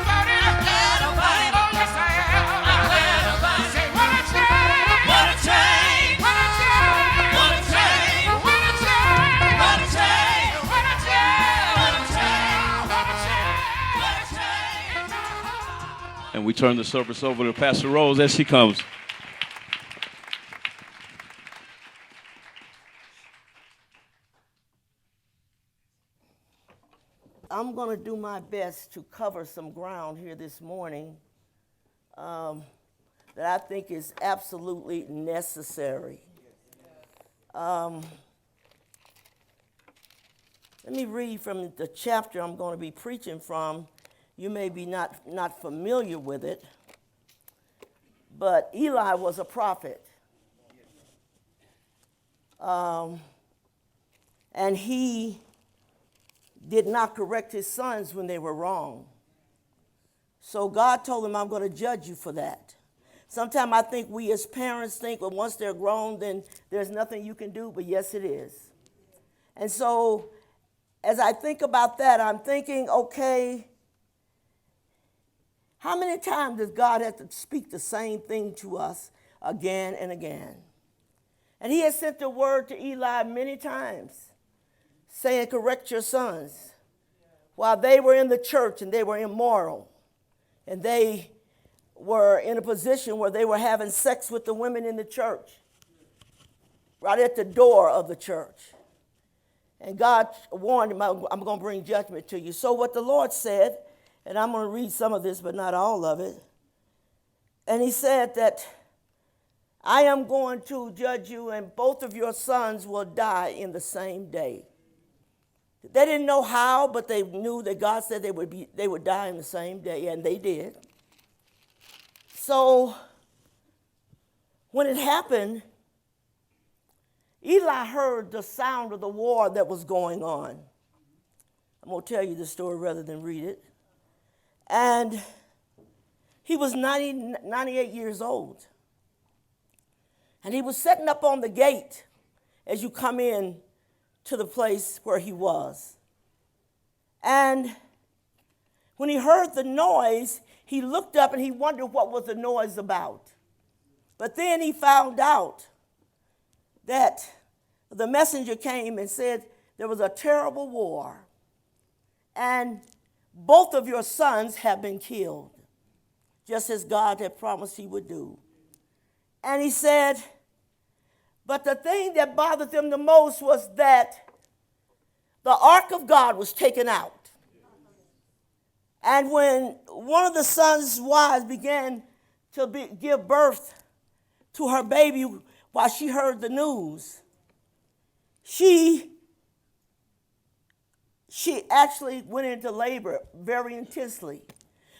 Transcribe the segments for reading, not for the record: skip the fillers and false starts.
about it. Glad about it. Oh, yes, I am. I'm glad about it. Say, what a change. What a change. What a change. What a change. What a change. What a change. What a change. What a change. What a change. What a change. And we turn the service over to Pastor Rose as she comes. I'm going to do my best to cover some ground here this morning that I think is absolutely necessary. Let me read from the chapter I'm going to be preaching from. You may be not familiar with it, but Eli was a prophet. And he did not correct his sons when they were wrong. So God told him, I'm going to judge you for that. Sometimes I think we as parents think, well, once they're grown, then there's nothing you can do, but yes, it is. And so as I think about that, I'm thinking, okay, how many times does God have to speak the same thing to us again and again? And he has sent the word to Eli many times, saying, correct your sons. While they were in the church and they were immoral, and they were in a position where they were having sex with the women in the church, right at the door of the church. And God warned him, I'm going to bring judgment to you. So what the Lord said, and I'm going to read some of this, but not all of it. And he said that I am going to judge you, and both of your sons will die in the same day. They didn't know how, but they knew that God said they would die in the same day, and they did. So when it happened, Eli heard the sound of the war that was going on. I'm going to tell you the story rather than read it. And he was 98 years old. And he was setting up on the gate as you come in to the place where he was. And when he heard the noise, he looked up and he wondered what was the noise about. But then he found out that the messenger came and said there was a terrible war, and both of your sons have been killed, just as God had promised he would do. And he said, but the thing that bothered them the most was that the ark of God was taken out. And when one of the sons' wives began to give birth to her baby while she heard the news, she actually went into labor very intensely,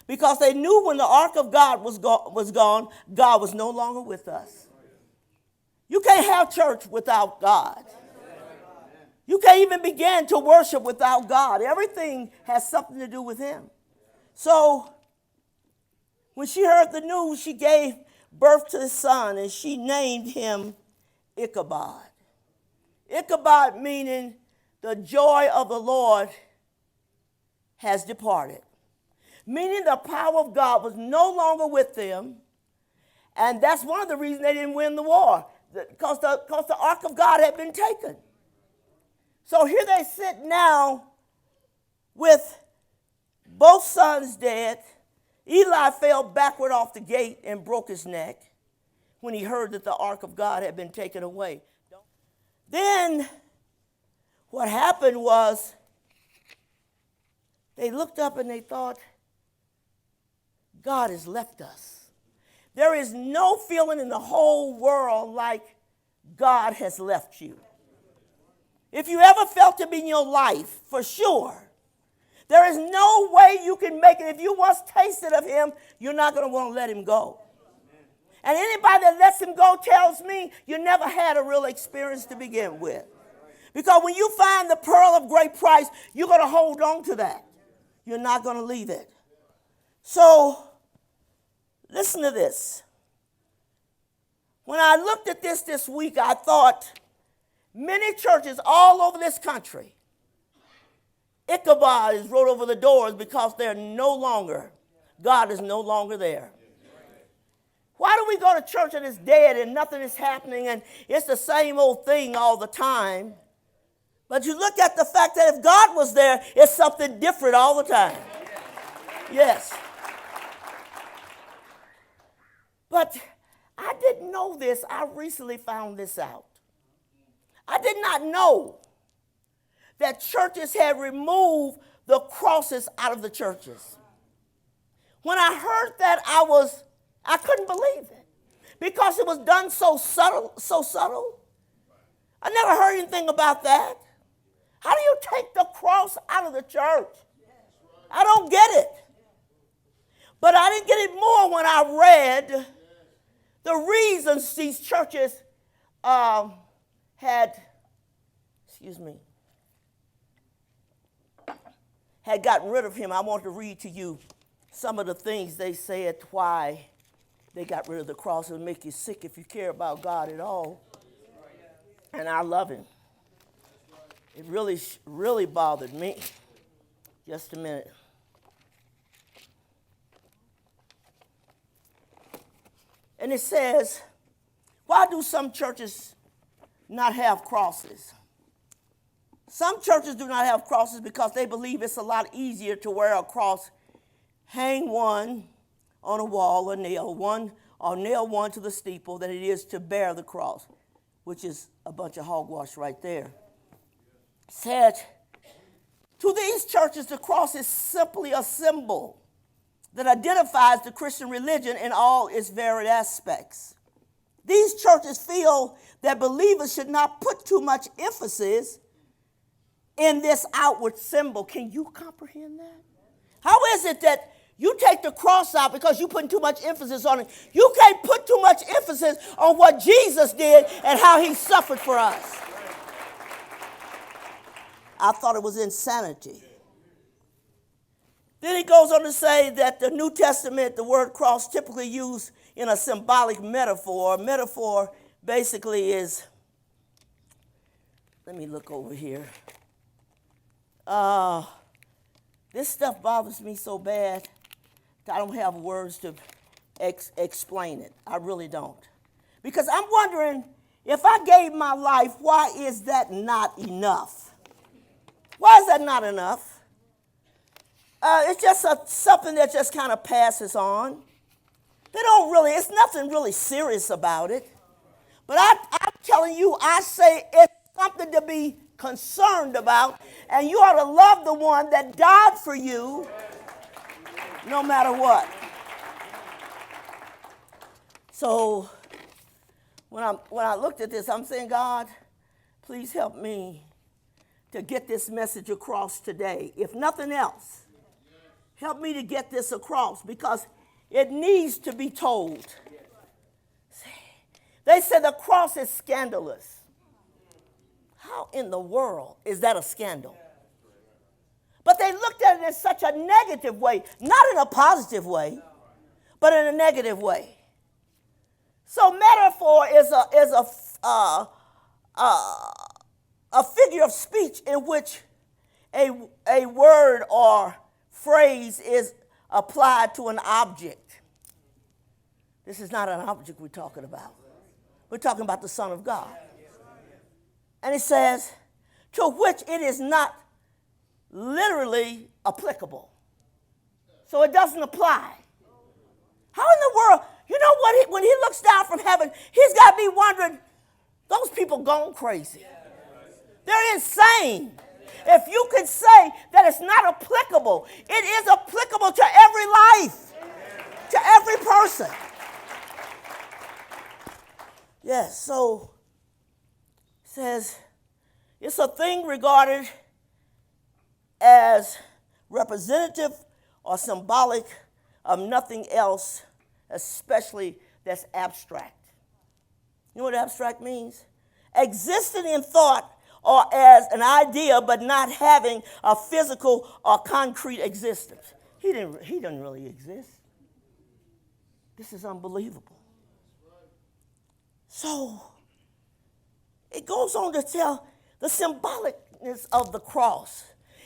because they knew when the ark of God was gone, God was no longer with us. You can't have church without God. You can't even begin to worship without God. Everything has something to do with him. So when she heard the news, she gave birth to his son, and she named him Ichabod. Ichabod meaning the joy of the Lord has departed. Meaning the power of God was no longer with them. And that's one of the reasons they didn't win the war, because the ark of God had been taken. So here they sit now with both sons dead. Eli fell backward off the gate and broke his neck when he heard that the ark of God had been taken away. Then what happened was they looked up and they thought, God has left us. There is no feeling in the whole world like God has left you. If you ever felt it in your life, for sure, there is no way you can make it. If you once tasted of him, you're not going to want to let him go. And anybody that lets him go tells me you never had a real experience to begin with. Because when you find the pearl of great price, you're going to hold on to that. You're not going to leave it. So, listen to this. When I looked at this week, I thought many churches all over this country, Ichabod is wrote over the doors because they're no longer, God is no longer there. Why do we go to church and it's dead and nothing is happening and it's the same old thing all the time? But you look at the fact that if God was there, it's something different all the time. Yes. But I didn't know this. I recently found this out. I did not know that churches had removed the crosses out of the churches. When I heard that, I couldn't believe it because it was done so subtle, so subtle. I never heard anything about that. How do you take the cross out of the church? I don't get it. But I didn't get it more when I read the reasons these churches had gotten rid of him. I want to read to you some of the things they said why they got rid of the cross. It'll make you sick if you care about God at all. And I love him. It really bothered me. Just a minute. And it says, why do some churches not have crosses? Some churches do not have crosses because they believe it's a lot easier to wear a cross, hang one on a wall or nail one to the steeple than it is to bear the cross, which is a bunch of hogwash right there. Said, to these churches, the cross is simply a symbol that identifies the Christian religion in all its varied aspects. These churches feel that believers should not put too much emphasis in this outward symbol. Can you comprehend that? How is it that you take the cross out because you're putting too much emphasis on it? You can't put too much emphasis on what Jesus did and how he suffered for us. I thought it was insanity. Then he goes on to say that the New Testament, the word cross, typically used in a symbolic metaphor. A metaphor basically is, let me look over here. This stuff bothers me so bad that I don't have words to explain it. I really don't. Because I'm wondering, if I gave my life, why is that not enough? Why is that not enough? It's just something that just kind of passes on. It's nothing really serious about it. But I'm telling you, I say it's something to be concerned about, and you ought to love the one that died for you no matter what. So when I looked at this, I'm saying, God, please help me to get this message across today. If nothing else, help me to get this across because it needs to be told. They said the cross is scandalous. How in the world is that a scandal? But they looked at it in such a negative way, not in a positive way, but in a negative way. So metaphor is a figure of speech in which a word or phrase is applied to an object. This is not an object we're talking about. We're talking about the Son of God. And it says, to which it is not literally applicable. So it doesn't apply. How in the world, you know what, when he looks down from heaven, he's got to be wondering, those people gone crazy. They're insane. If you could say that it's not applicable, it is applicable to every life, to every person. Yes, so it says it's a thing regarded as representative or symbolic of nothing else, especially that's abstract. You know what abstract means? Existing in thought or as an idea, but not having a physical or concrete existence. He doesn't really exist. This is unbelievable. So it goes on to tell the symbolicness of the cross.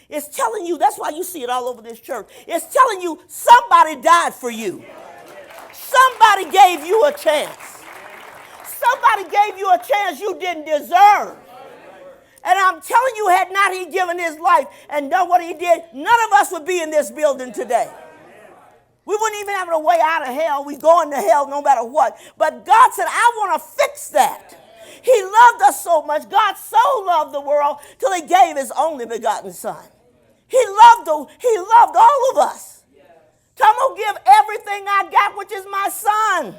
It's telling you, that's why you see it all over this church. It's telling you somebody died for you. Somebody gave you a chance. Somebody gave you a chance you didn't deserve. And I'm telling you, had not he given his life and done what he did, none of us would be in this building today. We wouldn't even have a way out of hell. We going to hell no matter what. But God said, I want to fix that. He loved us so much. God so loved the world till he gave his only begotten son. He loved all of us. I'm going to give everything I got, which is my son.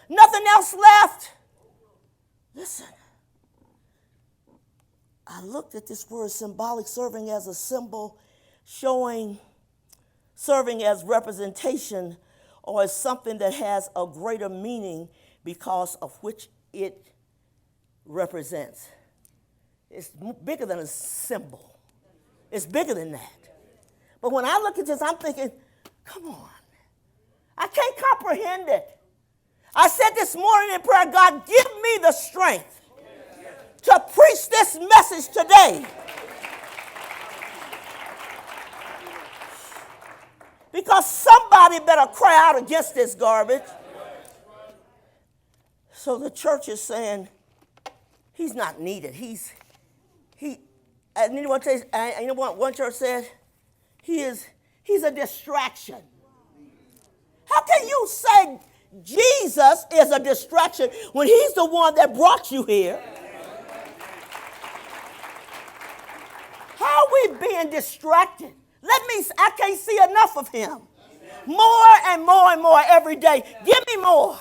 Nothing else left. Listen. I looked at this word symbolic, serving as a symbol, serving as representation, or as something that has a greater meaning because of which it represents. It's bigger than a symbol. It's bigger than that. But when I look at this, I'm thinking, come on. I can't comprehend it. I said this morning in prayer, God, give me the strength to preach this message today. Because somebody better cry out against this garbage. So the church is saying, he's not needed. And you know what one church said? He's a distraction. How can you say Jesus is a distraction when he's the one that brought you here? How are we being distracted? I can't see enough of him. More and more and more every day. Give me more.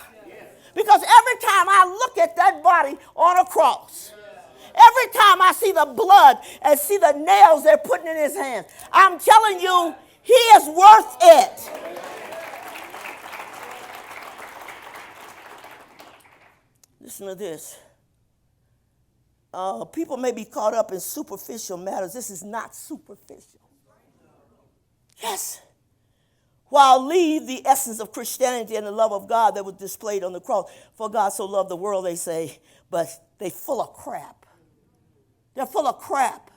Because every time I look at that body on a cross, every time I see the blood and see the nails they're putting in his hands, I'm telling you, he is worth it. Listen to this. People may be caught up in superficial matters. This is not superficial. Yes. While leave the essence of Christianity and the love of God that was displayed on the cross. For God so loved the world, they say, but they full of crap. They're full of crap.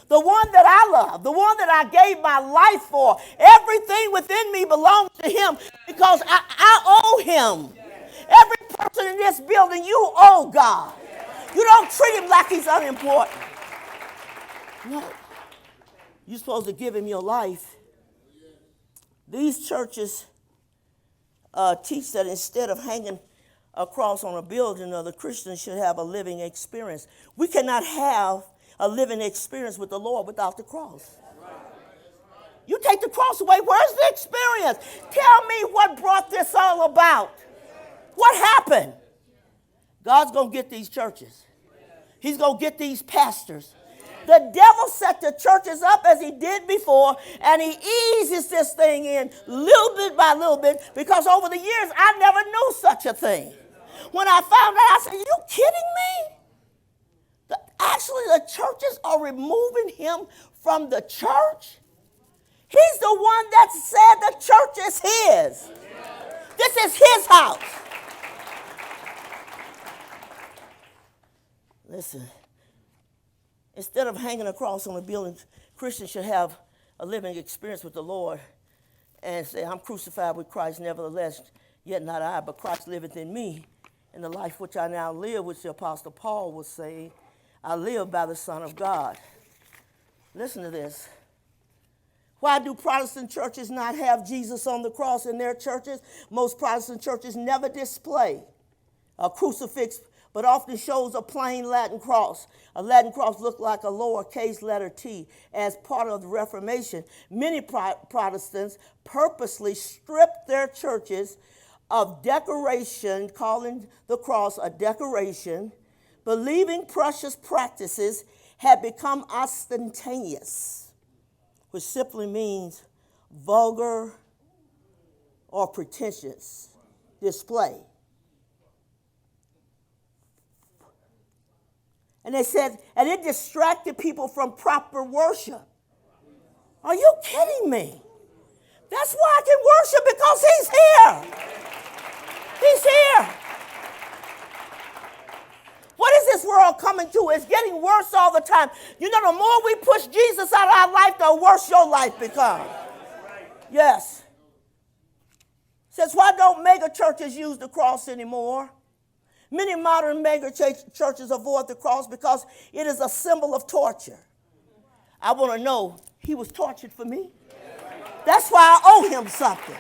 The one that I love, the one that I gave my life for, everything within me belongs to him because I owe him. Every person in this building, you owe God. You don't treat him like he's unimportant. No. You're supposed to give him your life. These churches teach that instead of hanging a cross on a building, the Christian should have a living experience. We cannot have a living experience with the Lord without the cross. You take the cross away, where's the experience? Tell me what brought this all about. What happened? God's going to get these churches. He's going to get these pastors. The devil set the churches up as he did before, and he eases this thing in little bit by little bit because over the years, I never knew such a thing. When I found out, I said, are you kidding me? Actually, the churches are removing him from the church. He's the one that said the church is his. This is his house. Listen. Instead of hanging a cross on a building, Christians should have a living experience with the Lord and say, I'm crucified with Christ, nevertheless, yet not I, but Christ liveth in me. In the life which I now live, which the Apostle Paul was saying, I live by the Son of God. Listen to this. Why do Protestant churches not have Jesus on the cross in their churches? Most Protestant churches never display a crucifix, but often shows a plain Latin cross. A Latin cross looked like a lowercase letter T. As part of the Reformation, many Protestants purposely stripped their churches of decoration, calling the cross a decoration, believing precious practices had become ostentatious, which simply means vulgar or pretentious display. And they said, and it distracted people from proper worship. Are you kidding me? That's why I can worship, because he's here. He's here. What is this world coming to? It's getting worse all the time. You know, the more we push Jesus out of our life, the worse your life becomes. Yes. Says, why don't mega churches use the cross anymore? Many modern mega churches avoid the cross because it is a symbol of torture. I want to know, he was tortured for me. That's why I owe him something.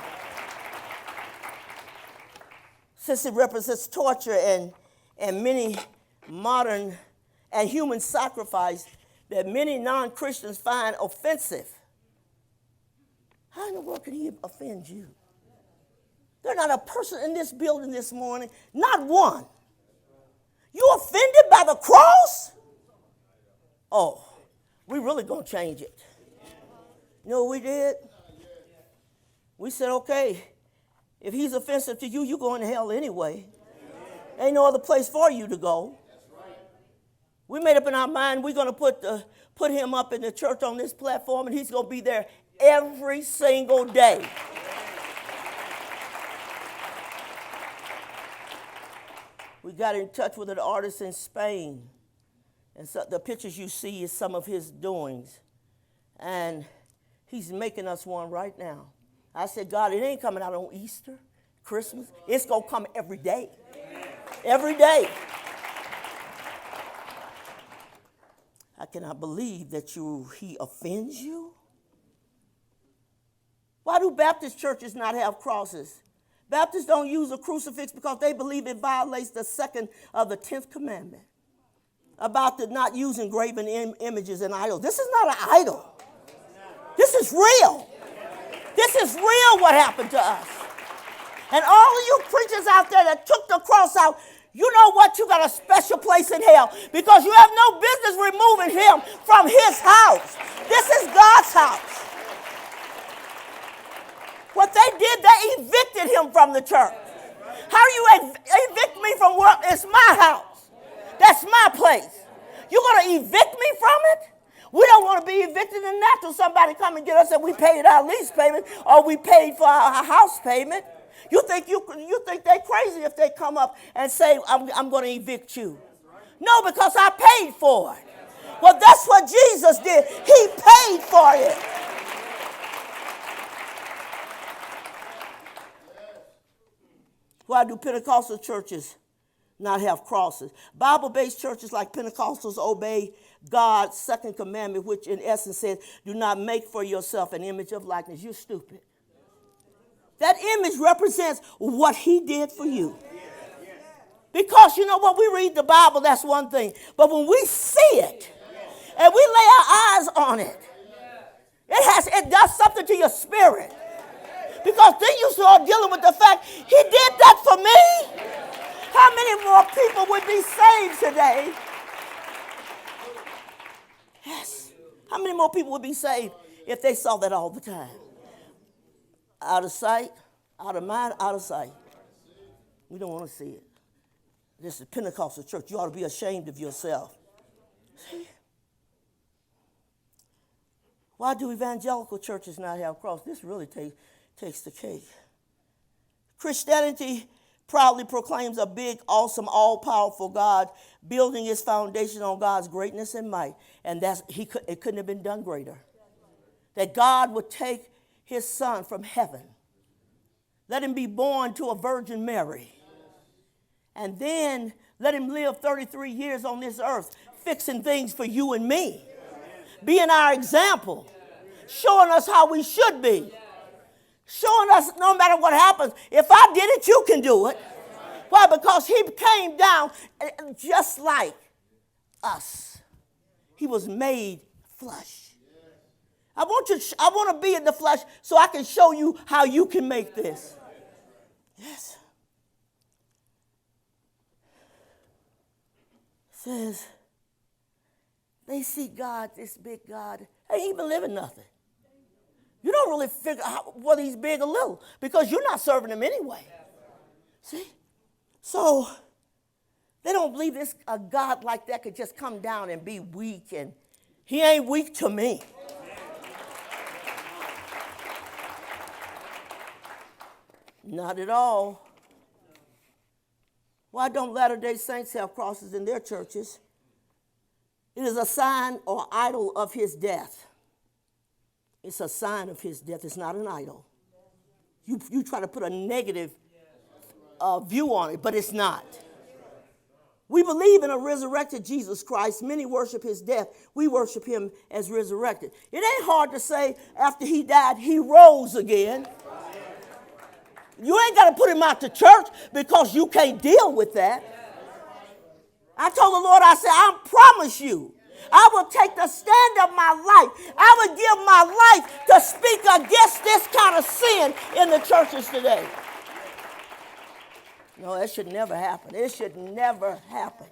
Since it represents torture and many modern and human sacrifice, that many non-Christians find offensive. How in the world can he offend you? There's not a person in this building this morning, not one. You offended by the cross? Oh, we really gonna change it. You know what we did? We said, okay, if he's offensive to you, you're going to hell anyway. Ain't no other place for you to go. We made up in our mind we're going to put him up in the church on this platform, and he's going to be there every single day. We got in touch with an artist in Spain, and so the pictures you see is some of his doings, and he's making us one right now. I said, God, it ain't coming out on Easter, Christmas. It's going to come every day. Every day. I cannot believe that he offends you. Why do Baptist churches not have crosses? Baptists don't use a crucifix because they believe it violates the second of the 10th commandment about the not using graven images and idols. This is not an idol. This is real. This is real what happened to us. And all of you preachers out there that took the cross out, you know what? You got a special place in hell because you have no business removing him from his house. This is God's house. What they did, they evicted him from the church. How do you evict me from work? It's my house. That's my place. You're going to evict me from it? We don't want to be evicted in that till somebody come and get us and we paid our lease payment or we paid for our house payment. You think they're crazy if they come up and say, I'm going to evict you. No, because I paid for it. Well, that's what Jesus did. He paid for it. Why do Pentecostal churches not have crosses? Bible-based churches like Pentecostals obey God's second commandment, which in essence says, do not make for yourself an image of likeness. You're stupid. That image represents what he did for you. Because you know what? We read the Bible, that's one thing. But when we see it and we lay our eyes on it, it does something to your spirit. Because then you start dealing with the fact he did that for me. How many more people would be saved today? Yes. How many more people would be saved if they saw that all the time? Out of sight, out of mind, out of sight. We don't want to see it. This is Pentecostal church. You ought to be ashamed of yourself. See? Why do evangelical churches not have crosses? This really takes the cake. Christianity proudly proclaims a big, awesome, all-powerful God, building its foundation on God's greatness and might. And it couldn't have been done greater. That God would take his son from heaven, let him be born to a Virgin Mary, and then let him live 33 years on this earth, fixing things for you and me, being our example, showing us how we should be, showing us no matter what happens, if I did it, you can do it. Why? Because he came down just like us. He was made flesh. I want to be in the flesh so I can show you how you can make this. Yes. It says, they see God, this big God, ain't even living nothing. You don't really figure out whether he's big or little because you're not serving him anyway. See? So they don't believe a God like that could just come down and be weak, and he ain't weak to me. Not at all. Why don't Latter-day Saints have crosses in their churches? It is a sign or idol of his death. It's a sign of his death. It's not an idol. You try to put a negative view on it, but it's not. We believe in a resurrected Jesus Christ. Many worship his death. We worship him as resurrected. It ain't hard to say after he died, he rose again. You ain't got to put him out to church because you can't deal with that. I told the Lord, I said, I promise you, I will take the stand of my life. I would give my life to speak against this kind of sin in the churches today. No, that should never happen. It should never happen.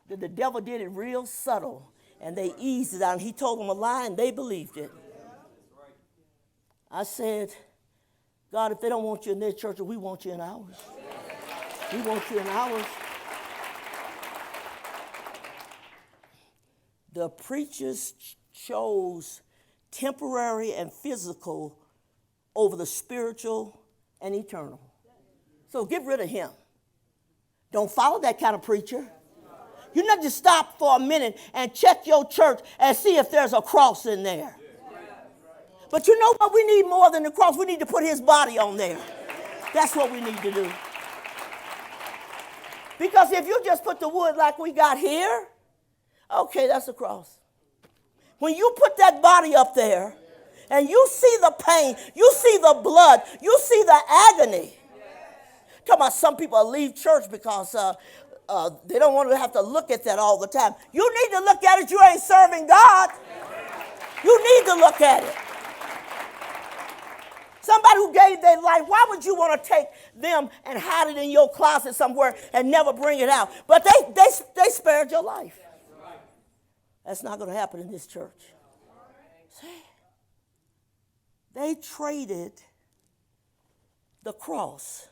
The devil did it real subtle, and they eased it out. He told them a lie, and they believed it. I said, God, if they don't want you in their church, we want you in ours. We want you in ours. The preachers chose temporary and physical over the spiritual and eternal. So get rid of him. Don't follow that kind of preacher. You need to stop for a minute and check your church and see if there's a cross in there. But you know what? We need more than the cross. We need to put his body on there. That's what we need to do. Because if you just put the wood like we got here, okay, that's a cross. When you put that body up there and you see the pain, you see the blood, you see the agony. Talking about some people leave church because they don't want to have to look at that all the time. You need to look at it. You ain't serving God. You need to look at it. Somebody who gave their life, why would you want to take them and hide it in your closet somewhere and never bring it out? But they spared your life. That's not going to happen in this church. See? They traded the cross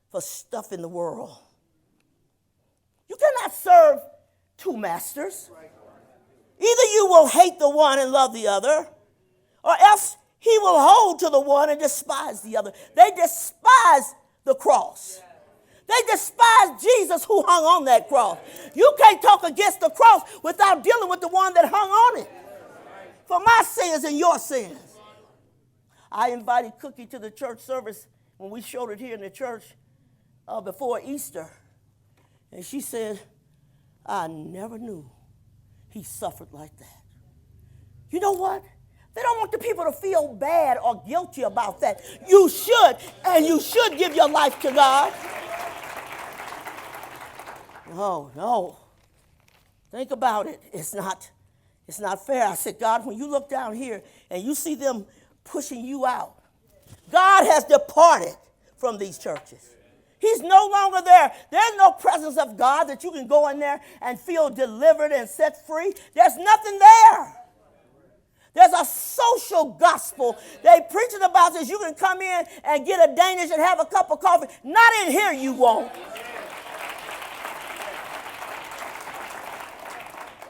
for stuff in the world. You cannot serve two masters. Either you will hate the one and love the other, or else he will hold to the one and despise the other. They despise the cross. They despise Jesus who hung on that cross. You can't talk against the cross without dealing with the one that hung on it. For my sins and your sins. I invited Cookie to the church service when we showed it here in the church before Easter. And she said, I never knew he suffered like that. You know what? They don't want the people to feel bad or guilty about that. You should, and you should give your life to God. No. Think about it. It's not fair. I said, God, when you look down here and you see them pushing you out, God has departed from these churches. He's no longer there. There's no presence of God that you can go in there and feel delivered and set free. There's nothing there. There's a social gospel they preaching about this. You can come in and get a Danish and have a cup of coffee. Not in here you won't.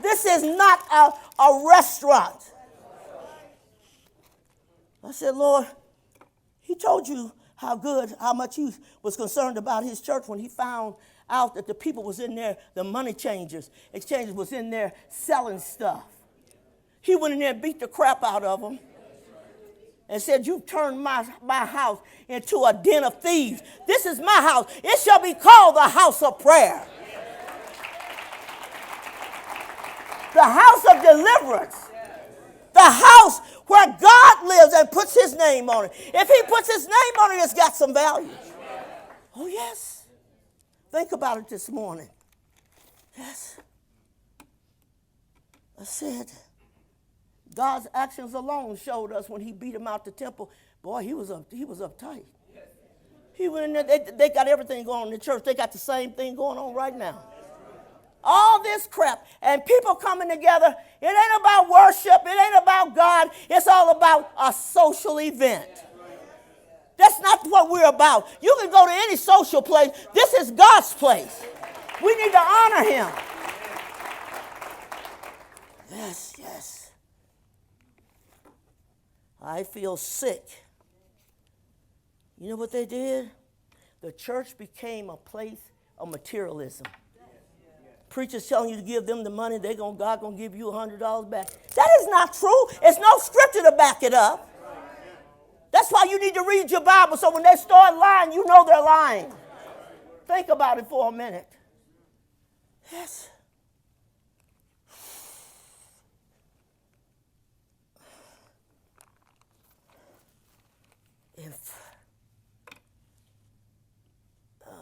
This is not a restaurant. I said, Lord, he told you how much he was concerned about his church when he found out that the people was in there, the money exchanges was in there selling stuff. He went in there and beat the crap out of them and said, you've turned my house into a den of thieves. This is my house. It shall be called the house of prayer. The house of deliverance. The house where God lives and puts his name on it. If he puts his name on it, it's got some value. Oh, yes. Think about it this morning. Yes. I said, God's actions alone showed us when he beat him out the temple. Boy, he was uptight. He went in there. They got everything going on in the church. They got the same thing going on right now. All this crap and people coming together. It ain't about worship. It ain't about God. It's all about a social event. That's not what we're about. You can go to any social place. This is God's place. We need to honor him. Yes. I feel sick. You know what they did? The church became a place of materialism. Preachers telling you to give them the money, God gonna give you $100 back. That is not true. There's no scripture to back it up. That's why you need to read your Bible so when they start lying, you know they're lying. Think about it for a minute. Yes.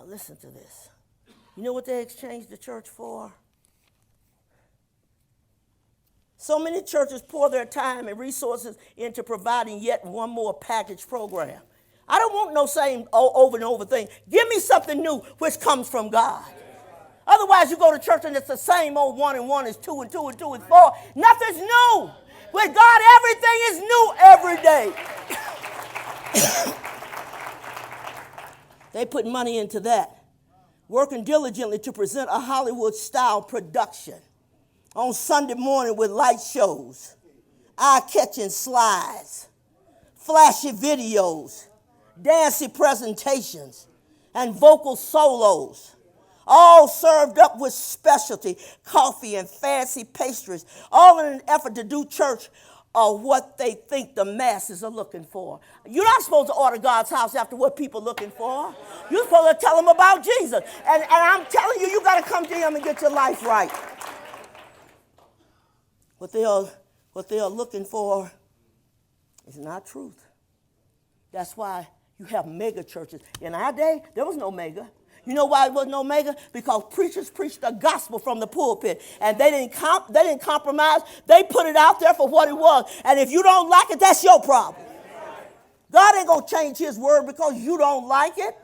Listen to this. You know what they exchanged the church for? So many churches pour their time and resources into providing yet one more package program. I don't want no same over and over thing. Give me something new which comes from God. Otherwise, you go to church and it's the same old 1 and 1 is 2 and 2 and 2 is 4. Nothing's new. With God, everything is new every day. They put money into that, working diligently to present a Hollywood-style production on Sunday morning with light shows, eye-catching slides, flashy videos, dancey presentations, and vocal solos, all served up with specialty coffee and fancy pastries, all in an effort to do church or what they think the masses are looking for. You're not supposed to order God's house after what people are looking for. You're supposed to tell them about Jesus. And I'm telling you, you got to come to him and get your life right. What they are looking for is not truth. That's why you have mega churches. In our day, there was no mega. You know why there was no mega? Because preachers preached the gospel from the pulpit, and they didn't compromise. They put it out there for what it was. And if you don't like it, that's your problem. God ain't going to change his word because you don't like it.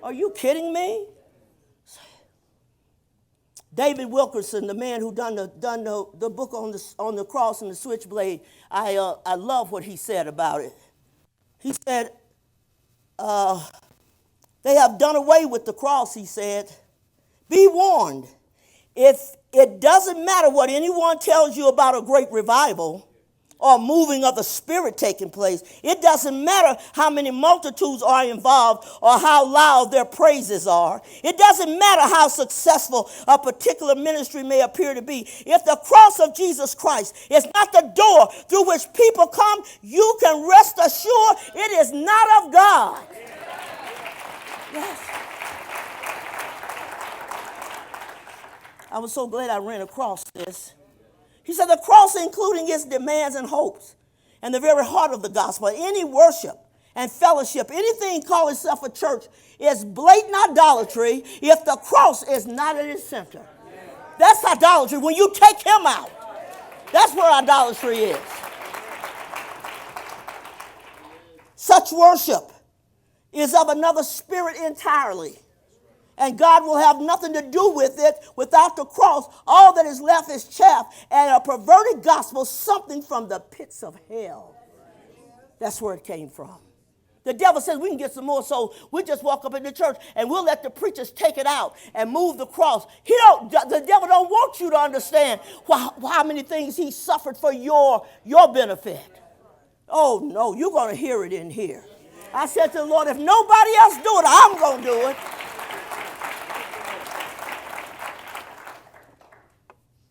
Are you kidding me? David Wilkerson, the man who done the book on the cross and the switchblade, I love what he said about it. He said, they have done away with the cross, he said. Be warned. If it doesn't matter what anyone tells you about a great revival or moving of the Spirit taking place, it doesn't matter how many multitudes are involved or how loud their praises are. It doesn't matter how successful a particular ministry may appear to be. If the cross of Jesus Christ is not the door through which people come, you can rest assured it is not of God. Yes. I was so glad I ran across this. He said the cross, including its demands and hopes, and the very heart of the gospel, any worship and fellowship, anything called itself a church, is blatant idolatry if the cross is not at its center. That's idolatry. When you take him out, that's where idolatry is. Such worship is of another spirit entirely. And God will have nothing to do with it without the cross. All that is left is chaff and a perverted gospel, something from the pits of hell. That's where it came from. The devil says we can get some more souls. We just walk up in the church and we'll let the preachers take it out and move the cross. The devil don't want you to understand how many things he suffered for your benefit. Oh, no, you're going to hear it in here. I said to the Lord, if nobody else do it, I'm going to do it.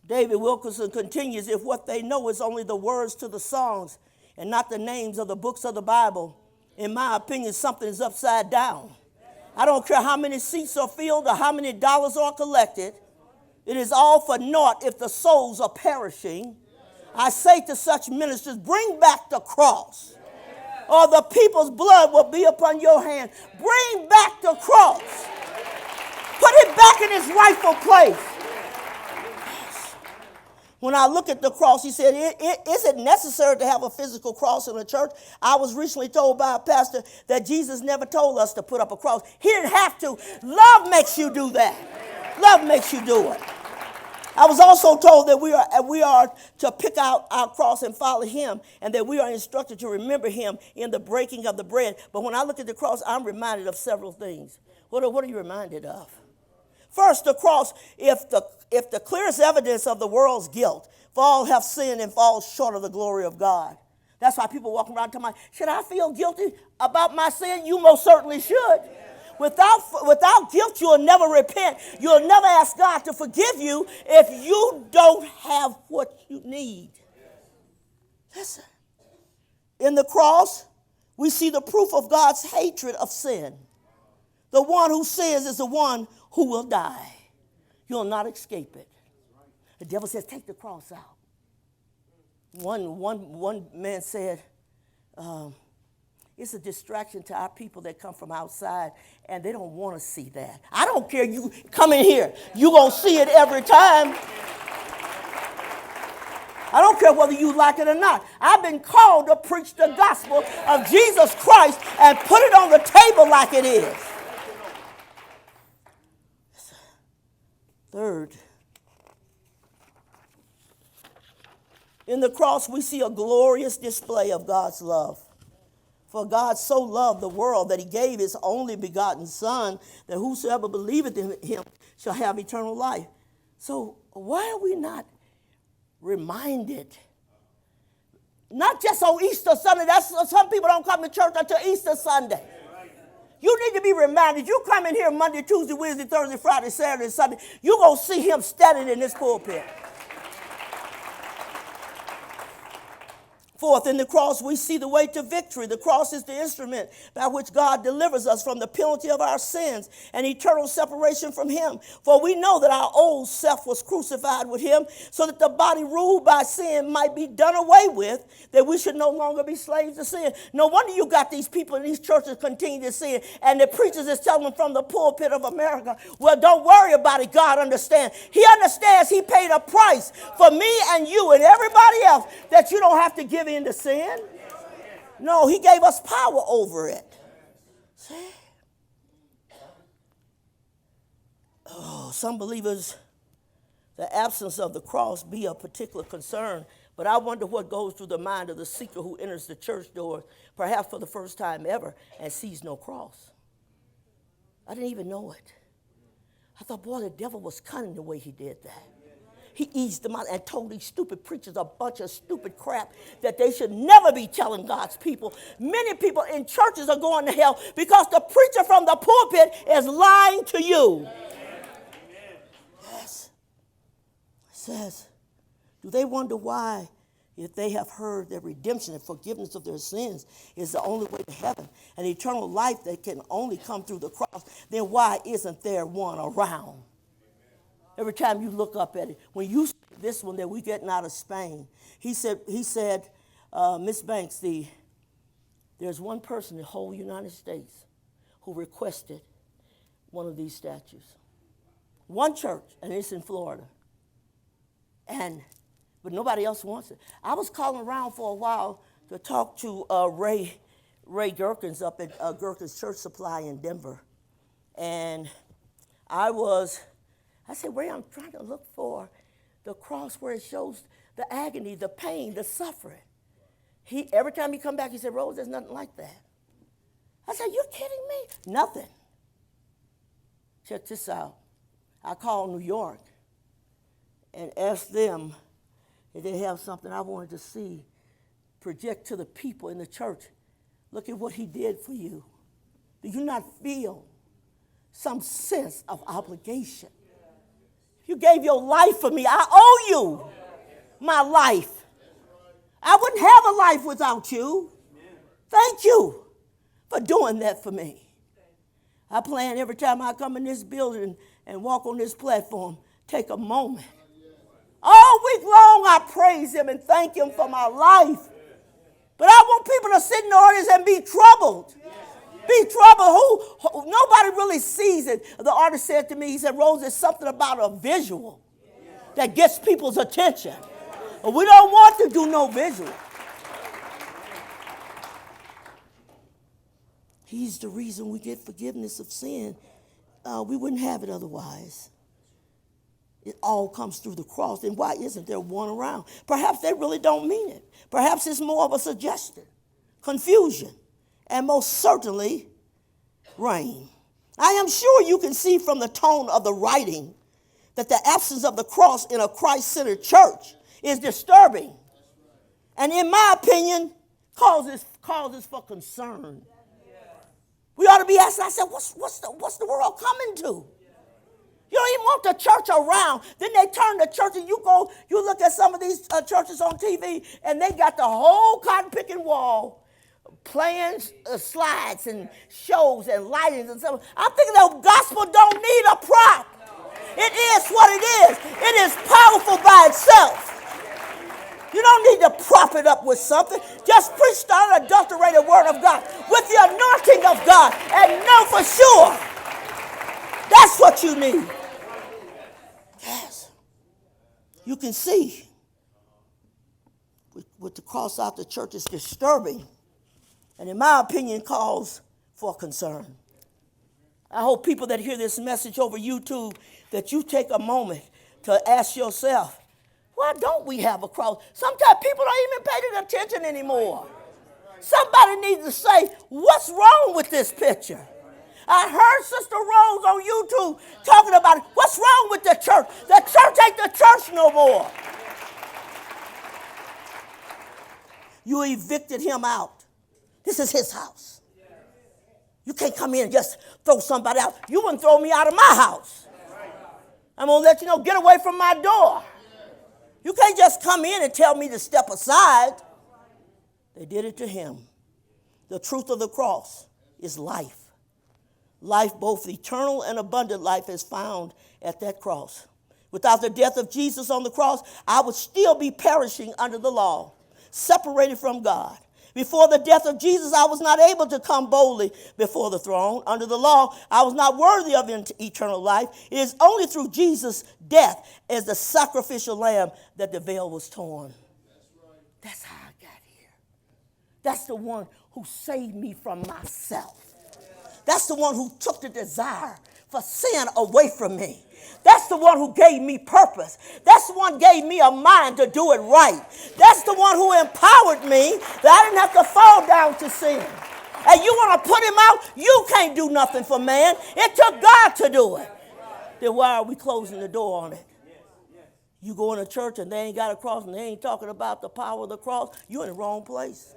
David Wilkerson continues, if what they know is only the words to the songs and not the names of the books of the Bible, in my opinion, something is upside down. I don't care how many seats are filled or how many dollars are collected. It is all for naught if the souls are perishing. I say to such ministers, bring back the cross, or the people's blood will be upon your hand. Bring back the cross. Put it back in its rightful place. When I look at the cross, he said, is it necessary to have a physical cross in a church? I was recently told by a pastor that Jesus never told us to put up a cross. He didn't have to. Love makes you do that. Love makes you do it. I was also told that we are to pick out our cross and follow him, and that we are instructed to remember him in the breaking of the bread. But when I look at the cross, I'm reminded of several things. What are you reminded of? First, the cross, if the clearest evidence of the world's guilt, for all have sinned and fall short of the glory of God. That's why people walk around telling me, should I feel guilty about my sin? You most certainly should. Without guilt, you'll never repent. You'll never ask God to forgive you if you don't have what you need. Listen, in the cross, we see the proof of God's hatred of sin. The one who sins is the one who will die. You'll not escape it. The devil says, take the cross out. One man said, it's a distraction to our people that come from outside, and they don't want to see that. I don't care. You come in here. You're going to see it every time. I don't care whether you like it or not. I've been called to preach the gospel of Jesus Christ and put it on the table like it is. Third, in the cross we see a glorious display of God's love. For God so loved the world that he gave his only begotten Son, that whosoever believeth in him shall have eternal life. So why are we not reminded? Not just on Easter Sunday. Some people don't come to church until Easter Sunday. You need to be reminded. You come in here Monday, Tuesday, Wednesday, Thursday, Friday, Saturday, Sunday. You're going to see him standing in this pulpit. Fourth, in the cross, we see the way to victory. The cross is the instrument by which God delivers us from the penalty of our sins and eternal separation from him. For we know that our old self was crucified with him so that the body ruled by sin might be done away with, that we should no longer be slaves to sin. No wonder you got these people in these churches continue to sin, and the preachers is telling them from the pulpit of America, well, don't worry about it. God understands. He understands he paid a price for me and you and everybody else that you don't have to give into sin. No, he gave us power over it. See? Oh, some believers, the absence of the cross be a particular concern, but I wonder what goes through the mind of the seeker who enters the church door, perhaps for the first time ever, and sees no cross. I didn't even know it. I thought, boy, the devil was cunning the way he did that. He eased them out and told these stupid preachers a bunch of stupid crap that they should never be telling God's people. Many people in churches are going to hell because the preacher from the pulpit is lying to you. Yes. It says, do they wonder why, if they have heard that redemption and forgiveness of their sins is the only way to heaven and eternal life that can only come through the cross, then why isn't there one around? Every time you look up at it, when you see this one that we're getting out of Spain, he said, Miss Banks, there's one person in the whole United States who requested one of these statues. One church, and it's in Florida. But nobody else wants it. I was calling around for a while to talk to Ray Gherkins up at Gherkins Church Supply in Denver. And I said, Ray, I'm trying to look for the cross where it shows the agony, the pain, the suffering. Every time he come back, he said, Rose, there's nothing like that. I said, you kidding me? Nothing. Check this out. I called New York and asked them if they have something I wanted to see project to the people in the church. Look at what he did for you. Do you not feel some sense of obligation? You gave your life for me. I owe you my life. I wouldn't have a life without you. Thank you for doing that for me. I plan every time I come in this building and walk on this platform, take a moment. All week long I praise him and thank him for my life. But I want people to sit in the audience and be troubled. Be troubled. Nobody really sees it. The artist said to me, he said, Rose, there's something about a visual that gets people's attention. But we don't want to do no visual. He's the reason we get forgiveness of sin. We wouldn't have it otherwise. It all comes through the cross. And why isn't there one around? Perhaps they really don't mean it. Perhaps it's more of a suggestion, confusion, and most certainly rain. I am sure you can see from the tone of the writing that the absence of the cross in a Christ-centered church is disturbing. And in my opinion, causes for concern. We ought to be asking ourselves, what's the world coming to? You don't even want the church around. Then they turn the church and you look at some of these churches on TV and they got the whole cotton picking wall playing slides and shows and lightings and stuff. I'm thinking the gospel don't need a prop. It is what it is. It is powerful by itself. You don't need to prop it up with something. Just preach the unadulterated word of God with the anointing of God and know for sure that's what you need. Yes. You can see with the cross out the church is disturbing, and in my opinion calls for concern. I hope people that hear this message over YouTube that you take a moment to ask yourself, why don't we have a cross? Sometimes people don't even pay attention anymore. Somebody needs to say, what's wrong with this picture? I heard Sister Rose on YouTube talking about it. What's wrong with the church? The church ain't the church no more. You evicted him out. This is his house. You can't come in and just throw somebody out. You wouldn't throw me out of my house. I'm going to let you know, get away from my door. You can't just come in and tell me to step aside. They did it to him. The truth of the cross is life. Life, both eternal and abundant life, is found at that cross. Without the death of Jesus on the cross, I would still be perishing under the law, separated from God. Before the death of Jesus, I was not able to come boldly before the throne. Under the law, I was not worthy of eternal life. It is only through Jesus' death as the sacrificial lamb that the veil was torn. That's how I got here. That's the one who saved me from myself. That's the one who took the desire for sin away from me. That's the one who gave me purpose. That's the one who gave me a mind to do it right. That's the one who empowered me that I didn't have to fall down to sin. And you want to put him out? You can't do nothing for man. It took God to do it. Then why are we closing the door on it? You go in a church and they ain't got a cross and they ain't talking about the power of the cross, you're in the wrong place.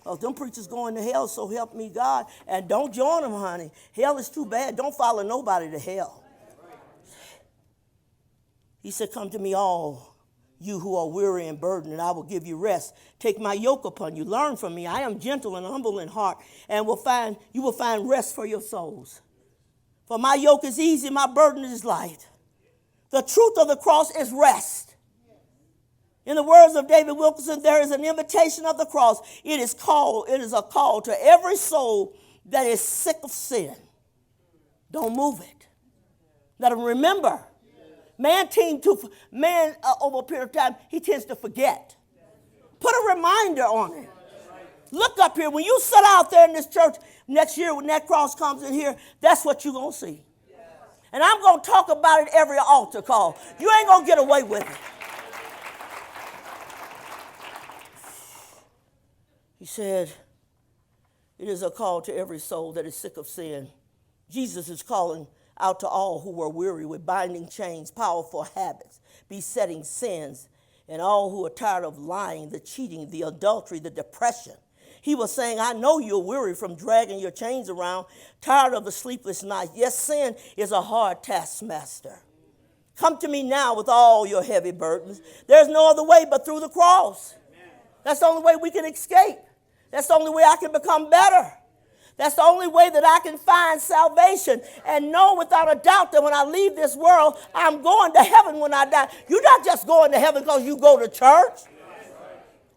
Oh, them preachers going to hell, so help me God. And don't join them, honey. Hell is too bad. Don't follow nobody to hell. He said, come to me all, you who are weary and burdened, and I will give you rest. Take my yoke upon you. Learn from me. I am gentle and humble in heart, and you will find rest for your souls. For my yoke is easy, my burden is light. The truth of the cross is rest. In the words of David Wilkerson, there is an invitation of the cross. It is a call to every soul that is sick of sin. Don't move it. Let them remember. Man over a period of time, he tends to forget. Put a reminder on it. Look up here. When you sit out there in this church next year, when that cross comes in here, that's what you're going to see. And I'm going to talk about it every altar call. You ain't going to get away with it. He said, it is a call to every soul that is sick of sin. Jesus is calling out to all who are weary with binding chains, powerful habits, besetting sins, and all who are tired of lying, the cheating, the adultery, the depression. He was saying, I know you're weary from dragging your chains around, tired of the sleepless nights. Yes, sin is a hard taskmaster. Come to me now with all your heavy burdens. There's no other way but through the cross. That's the only way we can escape. That's the only way I can become better. That's the only way that I can find salvation and know without a doubt that when I leave this world, I'm going to heaven when I die. You're not just going to heaven because you go to church.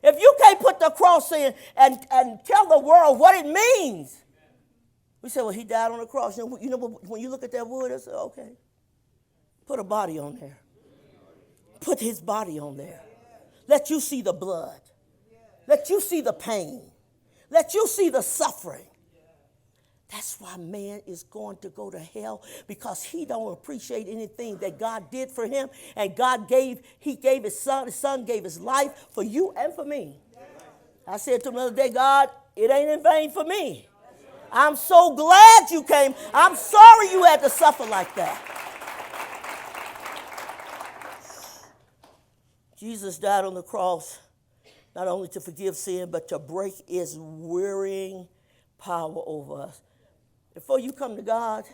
If you can't put the cross in and tell the world what it means. We say, well, he died on the cross. You know, when you look at that wood, I say, okay, put a body on there. Put his body on there. Let you see the blood. Let you see the pain. Let you see the suffering. That's why man is going to go to hell, because he don't appreciate anything that God did for him. And he gave his son gave his life for you and for me. I said to him the other day, God, it ain't in vain for me. I'm so glad you came. I'm sorry you had to suffer like that. Jesus died on the cross not only to forgive sin, but to break its wearying power over us. Before you come to God,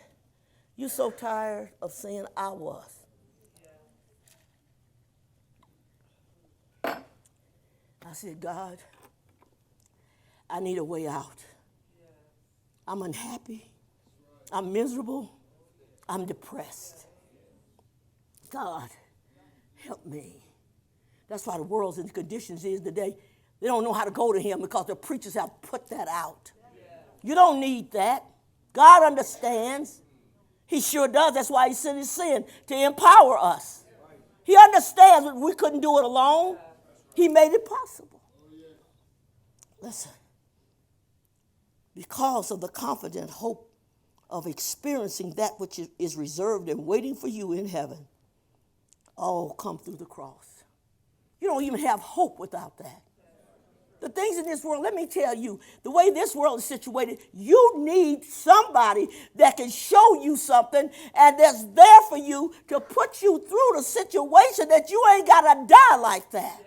you're so tired of sin. I was. I said, God, I need a way out. I'm unhappy. I'm miserable. I'm depressed. God, help me. That's why the world's in the conditions is today. They don't know how to go to him because the preachers have put that out. You don't need that. God understands. He sure does. That's why he sent his sin to empower us. He understands that we couldn't do it alone. He made it possible. Listen. Because of the confident hope of experiencing that which is reserved and waiting for you in heaven, all come through the cross. You don't even have hope without that. The things in this world, let me tell you, the way this world is situated, you need somebody that can show you something and that's there for you to put you through the situation that you ain't got to die like that.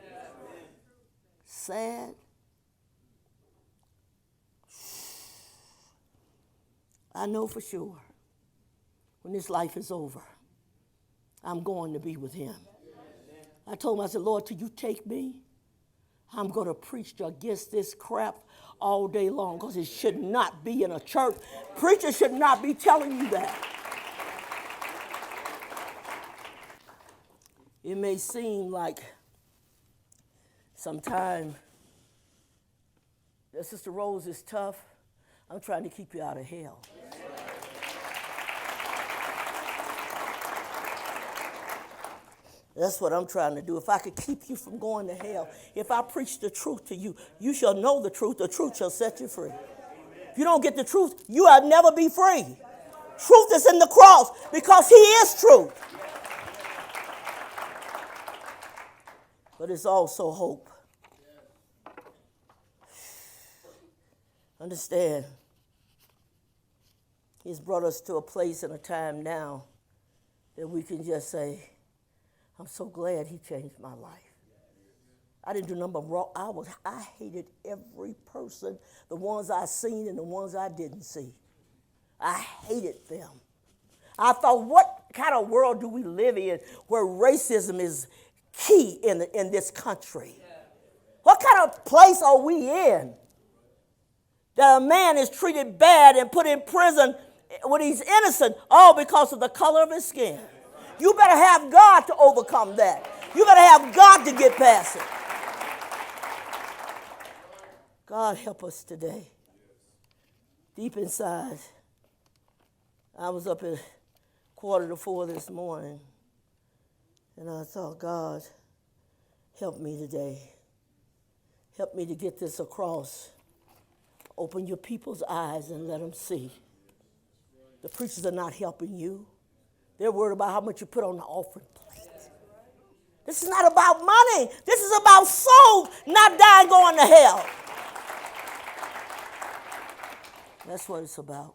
Sad. I know for sure when this life is over, I'm going to be with him. I told him, I said, Lord, till you take me, I'm going to preach against this crap all day long because it should not be in a church. Preachers should not be telling you that. It may seem like sometime that Sister Rose is tough. I'm trying to keep you out of hell. That's what I'm trying to do. If I could keep you from going to hell, if I preach the truth to you, you shall know the truth shall set you free. If you don't get the truth, you will never be free. Truth is in the cross because he is truth. But it's also hope. Understand, he's brought us to a place and a time now that we can just say, I'm so glad he changed my life. I didn't do nothing wrong. I hated every person, the ones I seen and the ones I didn't see. I hated them. I thought, what kind of world do we live in where racism is key in this country? What kind of place are we in that a man is treated bad and put in prison when he's innocent, all because of the color of his skin? You better have God to overcome that. You better have God to get past it. God help us today. Deep inside, I was up at 3:45 this morning, and I thought, God, help me today. Help me to get this across. Open your people's eyes and let them see. The preachers are not helping you. They're worried about how much you put on the offering plate. This is not about money. This is about souls not dying going to hell. That's what it's about.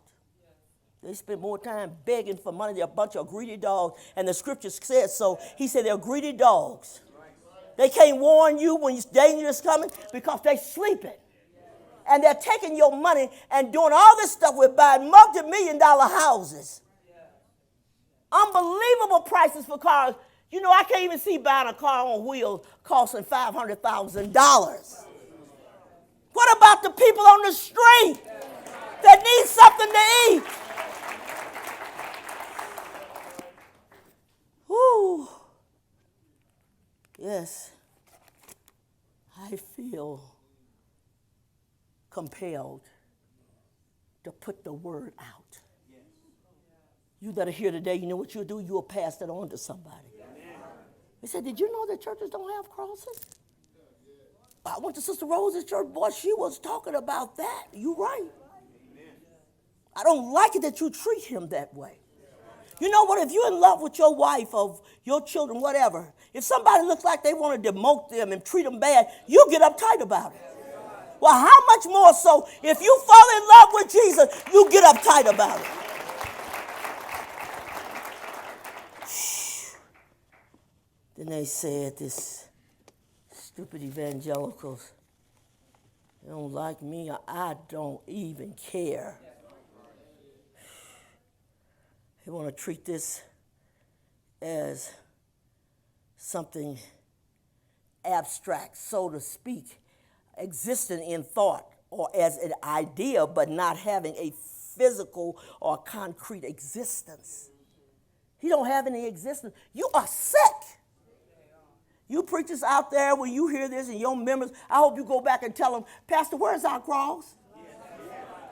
They spend more time begging for money. They're a bunch of greedy dogs. And the scripture says so. He said they're greedy dogs. They can't warn you when danger is coming because they're sleeping. And they're taking your money and doing all this stuff with buying multi-million-dollar houses. Unbelievable prices for cars. You know, I can't even see buying a car on wheels costing $500,000. What about the people on the street that need something to eat? Whew. Yes, I feel compelled to put the word out. You that are here today, you know what you'll do? You'll pass that on to somebody. They said, did you know that churches don't have crosses? I went to Sister Rose's church. Boy, she was talking about that. You're right. I don't like it that you treat him that way. You know what? If you're in love with your wife or your children, whatever, if somebody looks like they want to demote them and treat them bad, you get uptight about it. Well, how much more so if you fall in love with Jesus, you get uptight about it. Then they said, this stupid evangelicals, they don't like me, or I don't even care. They want to treat this as something abstract, so to speak, existing in thought or as an idea, but not having a physical or concrete existence. You don't have any existence. You are sick. You preachers out there, when you hear this and your members, I hope you go back and tell them, Pastor, where's our cross?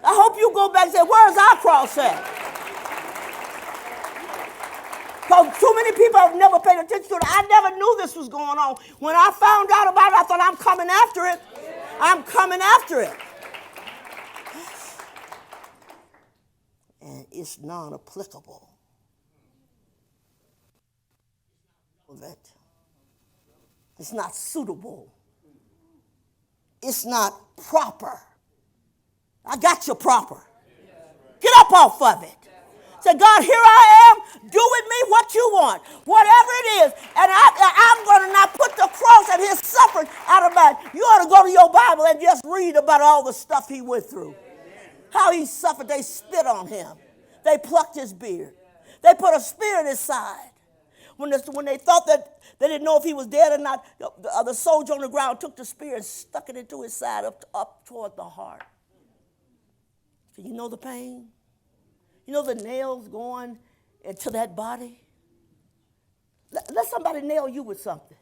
I hope you go back and say, where's our cross at? Because too many people have never paid attention to it. I never knew this was going on. When I found out about it, I thought I'm coming after it. I'm coming after it. And it's non-applicable. It's not suitable. It's not proper. I got you proper. Get up off of it. Say, God, here I am. Do with me what you want. Whatever it is. And I'm going to not put the cross and his suffering out of mind. You ought to go to your Bible and just read about all the stuff he went through. How he suffered. They spit on him. They plucked his beard. They put a spear in his side. When they thought that they didn't know if he was dead or not, the soldier on the ground took the spear and stuck it into his side up toward the heart. So you know the pain? You know the nails going into that body? Let somebody nail you with something.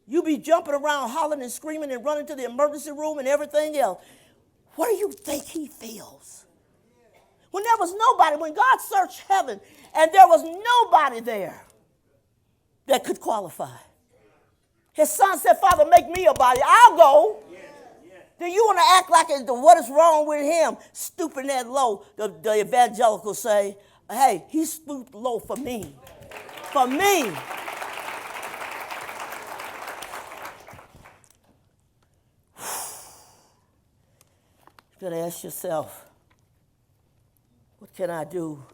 You be jumping around, hollering and screaming and running to the emergency room and everything else. What do you think he feels? When there was nobody, when God searched heaven and there was nobody there that could qualify. His son said, Father, make me a body. I'll go. Then you want to act like what is wrong with him? Stooping that low. The evangelicals say, hey, he stooped low for me. For me. You got to ask yourself, what can I do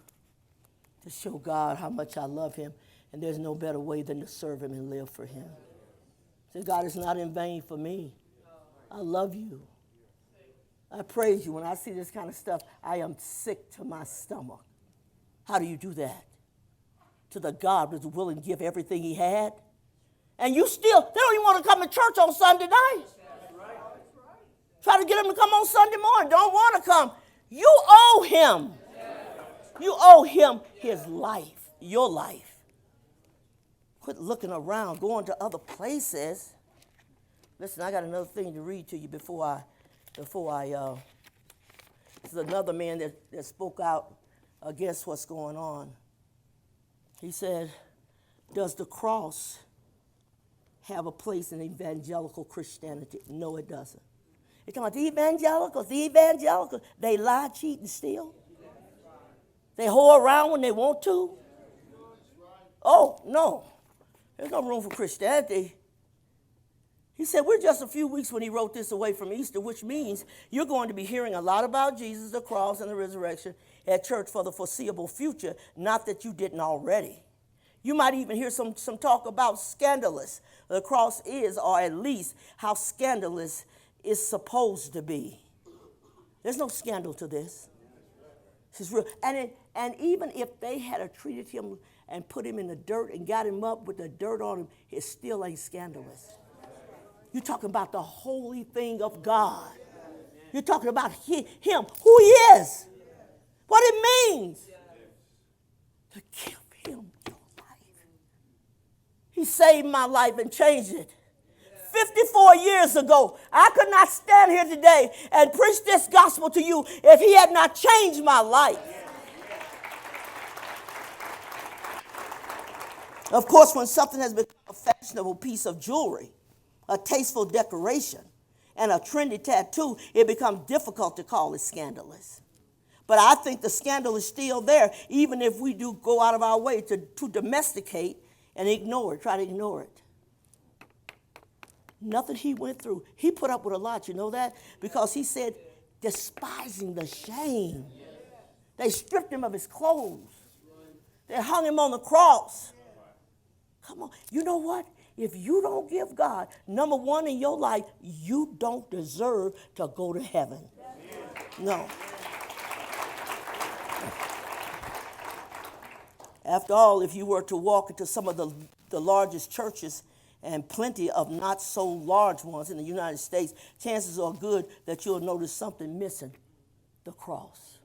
to show God how much I love him? And there's no better way than to serve him and live for him. Say, God, it's not in vain for me. I love you. I praise you. When I see this kind of stuff, I am sick to my stomach. How do you do that? To the God who's willing to give everything he had. And you still, they don't even want to come to church on Sunday night. Try to get them to come on Sunday morning. Don't want to come. You owe him. You owe him his life, your life. Quit looking around, going to other places. Listen, I got another thing to read to you before I this is another man that spoke out against what's going on. He said, does the cross have a place in evangelical Christianity? No, it doesn't. You're talking about the evangelicals, they lie, cheat, and steal. They whore around when they want to. Oh, no. There's no room for Christianity. He said, we're just a few weeks when he wrote this away from Easter, which means you're going to be hearing a lot about Jesus, the cross, and the resurrection at church for the foreseeable future, not that you didn't already. You might even hear some talk about scandalous. The cross is, or at least how scandalous it's supposed to be. There's no scandal to this. This is real. And even if they had treated him and put him in the dirt and got him up with the dirt on him, it still ain't scandalous. You're talking about the holy thing of God. You're talking about him, who he is, what it means to give him your life. He saved my life and changed it. 54 years ago, I could not stand here today and preach this gospel to you if he had not changed my life. Of course, when something has become a fashionable piece of jewelry, a tasteful decoration, and a trendy tattoo, it becomes difficult to call it scandalous. But I think the scandal is still there, even if we do go out of our way to domesticate and ignore it, try to ignore it. Nothing he went through. He put up with a lot, you know that? Because he said, despising the shame. They stripped him of his clothes. They hung him on the cross. Come on. You know what? If you don't give God number one in your life, you don't deserve to go to heaven. No. After all, if you were to walk into some of the largest churches and plenty of not so large ones in the United States, chances are good that you'll notice something missing, the cross.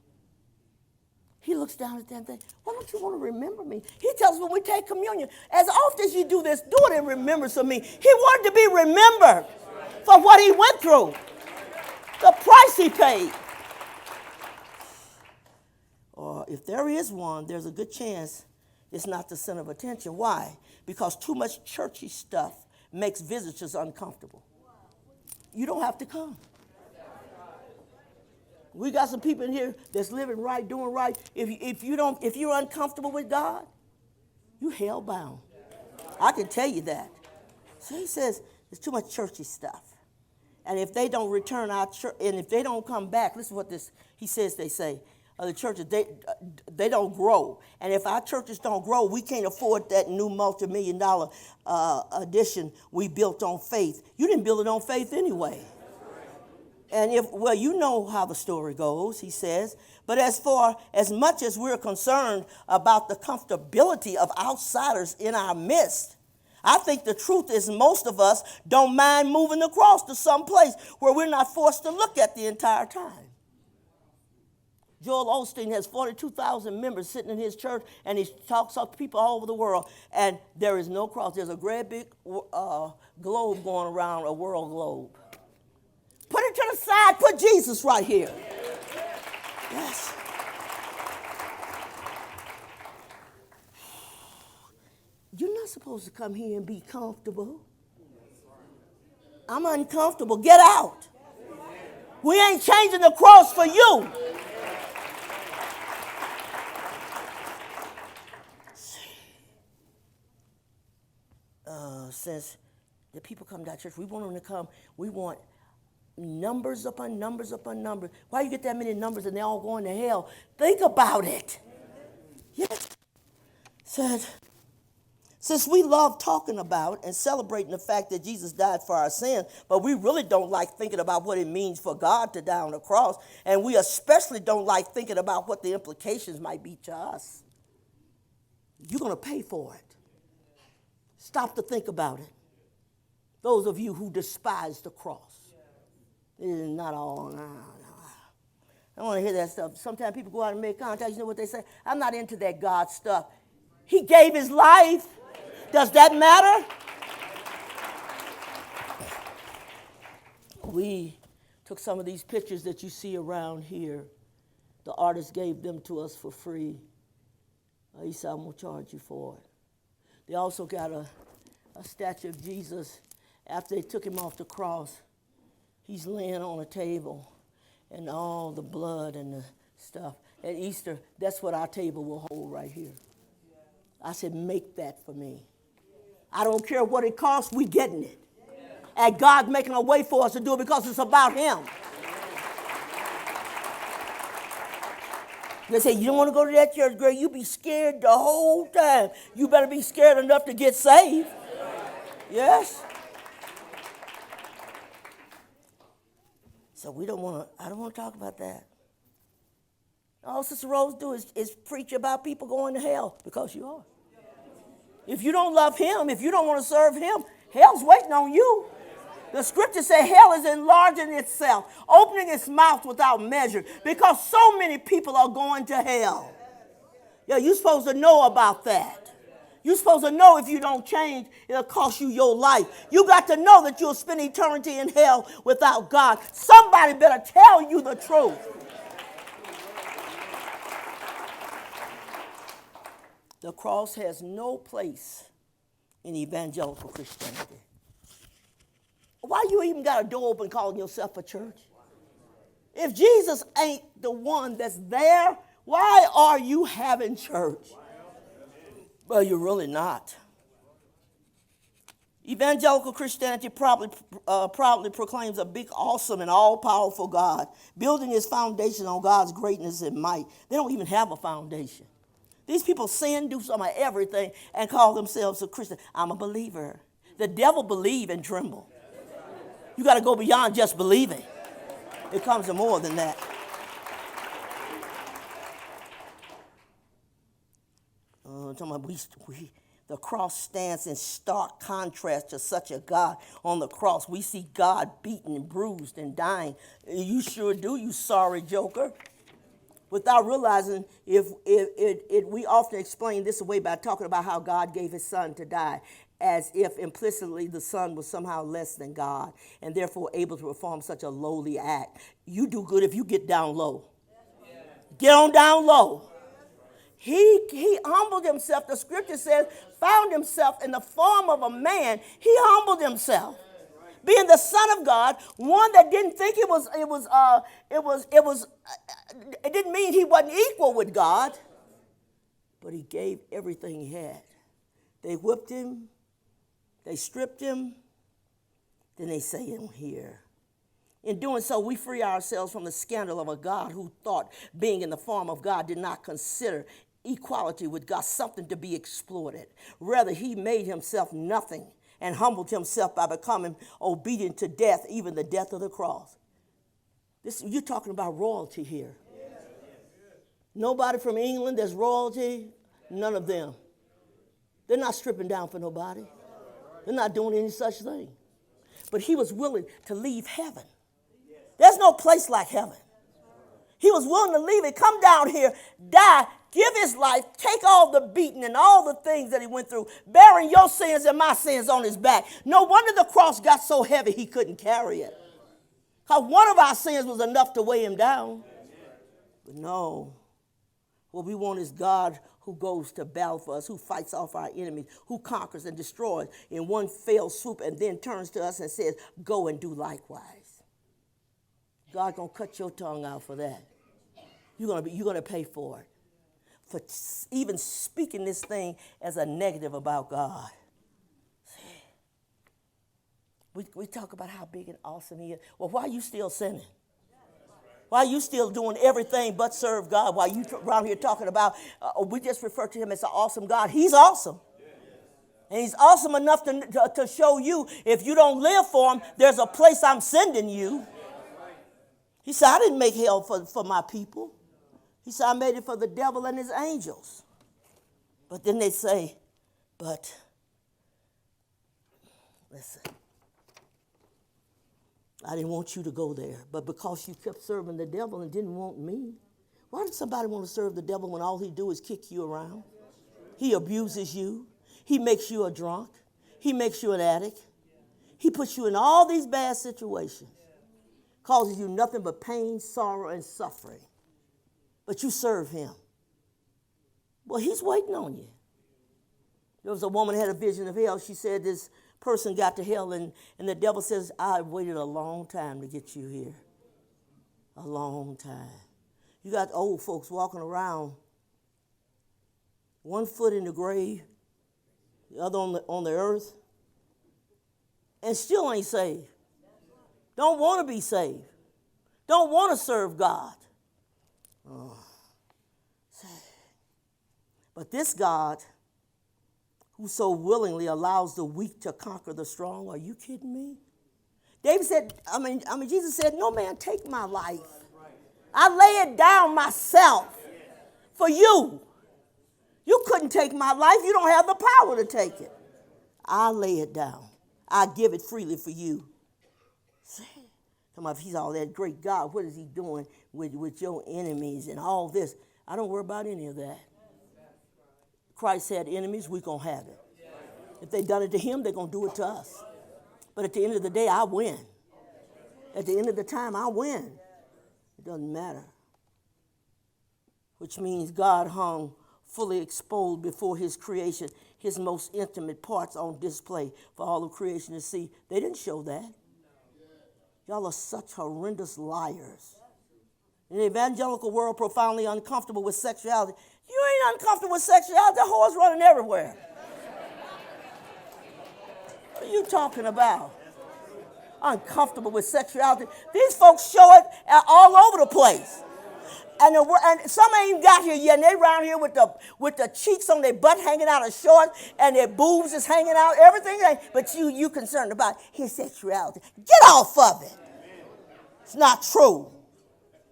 He looks down at them and thinks, why don't you want to remember me? He tells us when we take communion, as often as you do this, do it in remembrance of me. He wanted to be remembered for what he went through, the price he paid. Or if there is one, there's a good chance it's not the center of attention. Why? Because too much churchy stuff makes visitors uncomfortable. you don't have to come. We got some people in here that's living right, doing right. If you're uncomfortable with God, you hell bound. I can tell you that. So he says there's too much churchy stuff. And if they don't return our church, and if they don't come back, listen what he says they say. The churches, they don't grow. And if our churches don't grow, we can't afford that new multi-million-dollar addition we built on faith. You didn't build it on faith anyway. And you know how the story goes, he says. But as much as we're concerned about the comfortability of outsiders in our midst, I think the truth is most of us don't mind moving across to some place where we're not forced to look at the entire time. Joel Osteen has 42,000 members sitting in his church, and he talks to people all over the world, and there is no cross. There's a great big globe going around, a world globe. Put it to the side. Put Jesus right here. Yes. You're not supposed to come here and be comfortable. I'm uncomfortable. Get out. We ain't changing the cross for you. Since the people come to our church, we want them to come. We want numbers upon numbers upon numbers. Why you get that many numbers and they're all going to hell? Think about it. Yes. Said, since we love talking about and celebrating the fact that Jesus died for our sins, but we really don't like thinking about what it means for God to die on the cross, and we especially don't like thinking about what the implications might be to us, you're going to pay for it. Stop to think about it. Those of you who despise the cross. It is not all. No. I don't want to hear that stuff. Sometimes people go out and make contact. You know what they say? I'm not into that God stuff. He gave his life. Does that matter? We took some of these pictures that you see around here. The artist gave them to us for free. He said, I'm going to charge you for it. They also got a statue of Jesus. After they took him off the cross, he's laying on a table, and all the blood and the stuff. At Easter, that's what our table will hold right here. I said, make that for me. I don't care what it costs, we getting it. And God making a way for us to do it because it's about him. They say, you don't want to go to that church, girl. You be scared the whole time. You better be scared enough to get saved. Yes? So I don't want to talk about that. All Sister Rose do is preach about people going to hell, because you are. If you don't love him, if you don't want to serve him, hell's waiting on you. The scripture says hell is enlarging itself, opening its mouth without measure, because so many people are going to hell. Yeah, you're supposed to know about that. You're supposed to know if you don't change, it'll cost you your life. You got to know that you'll spend eternity in hell without God. Somebody better tell you the truth. The cross has no place in evangelical Christianity. Why you even got a door open calling yourself a church? If Jesus ain't the one that's there, why are you having church? Well, you're really not. Evangelical Christianity proudly proclaims a big, awesome, and all-powerful God, building his foundation on God's greatness and might. They don't even have a foundation. These people sin, do some of everything, and call themselves a Christian. I'm a believer. The devil believe and tremble. You got to go beyond just believing. It comes to more than that. The cross stands in stark contrast to such a God. On the cross, we see God beaten and bruised and dying. You sure do, you sorry joker. Without realizing, we often explain this away by talking about how God gave his son to die, as if implicitly the son was somehow less than God and therefore able to perform such a lowly act. You do good if you get down low. Get on down low. He humbled himself. The scripture says, found himself in the form of a man. He humbled himself. being the Son of God, one that didn't think it didn't mean he wasn't equal with God, but he gave everything he had. They whipped him, they stripped him, then they say him here. In doing so, we free ourselves from the scandal of a God who thought being in the form of God did not consider equality with God something to be exploited. Rather, he made himself nothing and humbled himself by becoming obedient to death, even the death of the cross. You're talking about royalty here. Nobody from England that's royalty, none of them. They're not stripping down for nobody. They're not doing any such thing. But he was willing to leave heaven. There's no place like heaven. He was willing to leave it, come down here, die, give his life, take all the beating and all the things that he went through, bearing your sins and my sins on his back. No wonder the cross got so heavy he couldn't carry it. Because one of our sins was enough to weigh him down. But no, what we want is God who goes to battle for us, who fights off our enemies, who conquers and destroys in one fell swoop and then turns to us and says, go and do likewise. God gonna cut your tongue out for that. You're gonna pay for it. For even speaking this thing as a negative about God. We talk about how big and awesome he is. Well, why are you still sinning? Why are you still doing everything but serve God? While you around here talking about, we just refer to him as an awesome God. He's awesome. And he's awesome enough to show you, if you don't live for him, there's a place I'm sending you. He said, I didn't make hell for my people. He said, I made it for the devil and his angels. But then they say, but, listen, I didn't want you to go there. But because you kept serving the devil and didn't want me, why does somebody want to serve the devil when all he do is kick you around? He abuses you. He makes you a drunk. He makes you an addict. He puts you in all these bad situations. Causes you nothing but pain, sorrow, and suffering. But you serve him. Well, he's waiting on you. There was a woman who had a vision of hell. She said this person got to hell, and the devil says, I waited a long time to get you here. A long time. You got old folks walking around, one foot in the grave, the other on the earth, and still ain't saved. Don't want to be saved. Don't want to serve God. Oh. But this God, who so willingly allows the weak to conquer the strong, are you kidding me? David said, Jesus said, no man take my life. I lay it down myself for you. You couldn't take my life. You don't have the power to take it. I lay it down. I give it freely for you. Come on, if he's all that great God, what is he doing with your enemies and all this? I don't worry about any of that. Christ had enemies, we're going to have it. If they done it to him, they're going to do it to us. But at the end of the day, I win. At the end of the time, I win. It doesn't matter. Which means God hung fully exposed before his creation, his most intimate parts on display for all of creation to see. They didn't show that. Y'all are such horrendous liars. In the evangelical world, profoundly uncomfortable with sexuality. You ain't uncomfortable with sexuality. The whore's running everywhere. What are you talking about? Uncomfortable with sexuality. These folks show it all over the place. And some ain't even got here yet, and they around here with the cheeks on their butt hanging out of shorts, and their boobs is hanging out, everything. But you concerned about his sexuality. Get off of it. It's not true.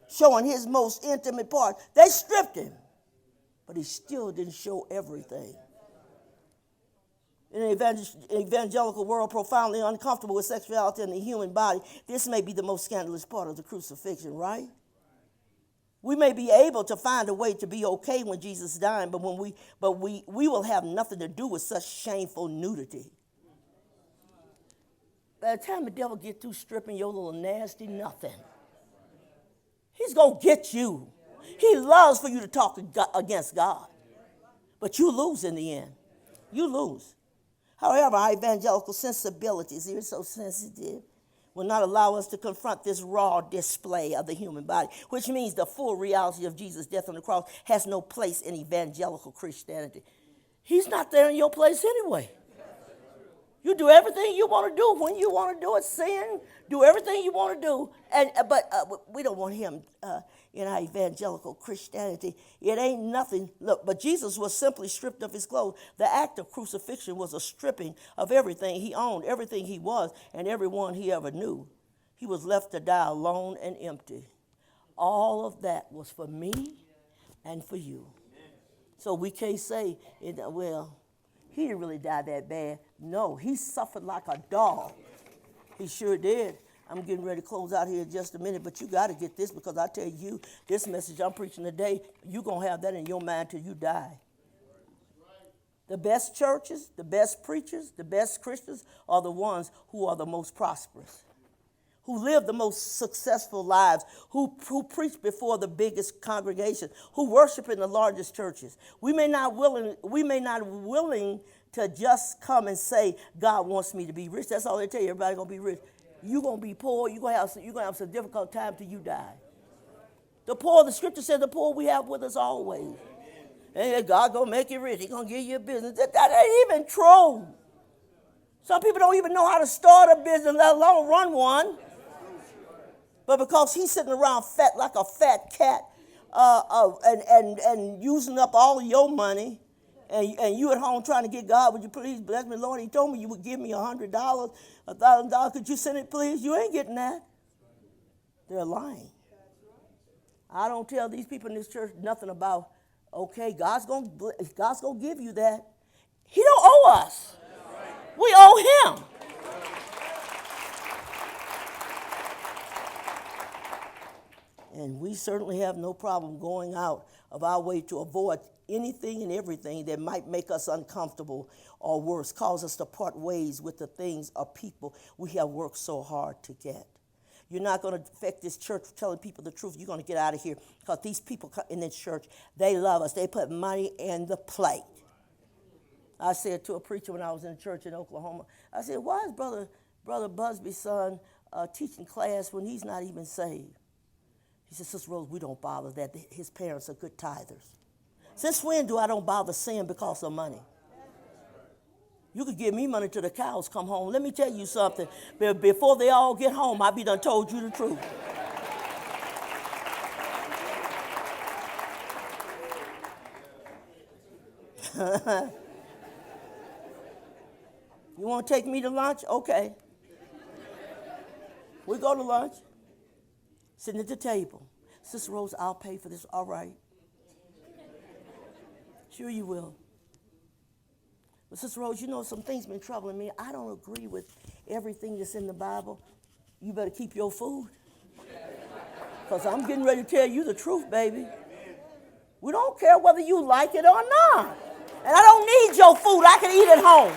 Showing his most intimate part. They stripped him, but he still didn't show everything. In an evangelical world profoundly uncomfortable with sexuality in the human body, this may be the most scandalous part of the crucifixion, right? We may be able to find a way to be okay when Jesus died, but we will have nothing to do with such shameful nudity. By the time the devil gets through stripping your little nasty nothing, he's going to get you. He loves for you to talk against God. But you lose in the end. You lose. However, our evangelical sensibilities, you're so sensitive, will not allow us to confront this raw display of the human body, which means the full reality of Jesus' death on the cross has no place in evangelical Christianity. He's not there in your place anyway. You do everything you want to do when you want to do it. Sin, do everything you want to do. But we don't want him in our evangelical Christianity. It ain't nothing. Look, but Jesus was simply stripped of his clothes. The act of crucifixion was a stripping of everything he owned, everything he was, and everyone he ever knew. He was left to die alone and empty. All of that was for me and for you. So we can't say, well, he didn't really die that bad. No, he suffered like a dog. He sure did. I'm getting ready to close out here in just a minute, but you got to get this, because I tell you, this message I'm preaching today, you're going to have that in your mind till you die. The best churches, the best preachers, the best Christians are the ones who are the most prosperous, who live the most successful lives, who preach before the biggest congregation, who worship in the largest churches. We may not willing to just come and say, God wants me to be rich. That's all they tell you. Everybody gonna be rich. You're gonna be poor. You're gonna have some difficult time till you die. The poor, the scripture said, the poor we have with us always. And God gonna make you rich. He gonna give you a business. That ain't even true. Some people don't even know how to start a business, let alone run one. But because he's sitting around fat like a fat cat and using up all of your money, and you at home trying to get God, would you please bless me, Lord? He told me you would give me $100, $1,000. Could you send it, please? You ain't getting that. They're lying. I don't tell these people in this church nothing about, okay, God's gonna give you that. He don't owe us. We owe him. And we certainly have no problem going out of our way to avoid anything and everything that might make us uncomfortable or worse, cause us to part ways with the things or people we have worked so hard to get. You're not going to affect this church telling people the truth. You're going to get out of here, because these people in this church, they love us. They put money in the plate. I said to a preacher when I was in a church in Oklahoma, I said, why is Brother Busby's son teaching class when he's not even saved? He said, Sister Rose, we don't bother that. His parents are good tithers. Since when do I don't bother sin because of money? You could give me money till the cows come home. Let me tell you something. Before they all get home, I be done told you the truth. You want to take me to lunch? Okay. We go to lunch. Sitting at the table. Sister Rose, I'll pay for this. All right. Sure you will. But Sister Rose, you know some things been troubling me. I don't agree with everything that's in the Bible. You better keep your food. Because I'm getting ready to tell you the truth, baby. We don't care whether you like it or not. And I don't need your food. I can eat at home.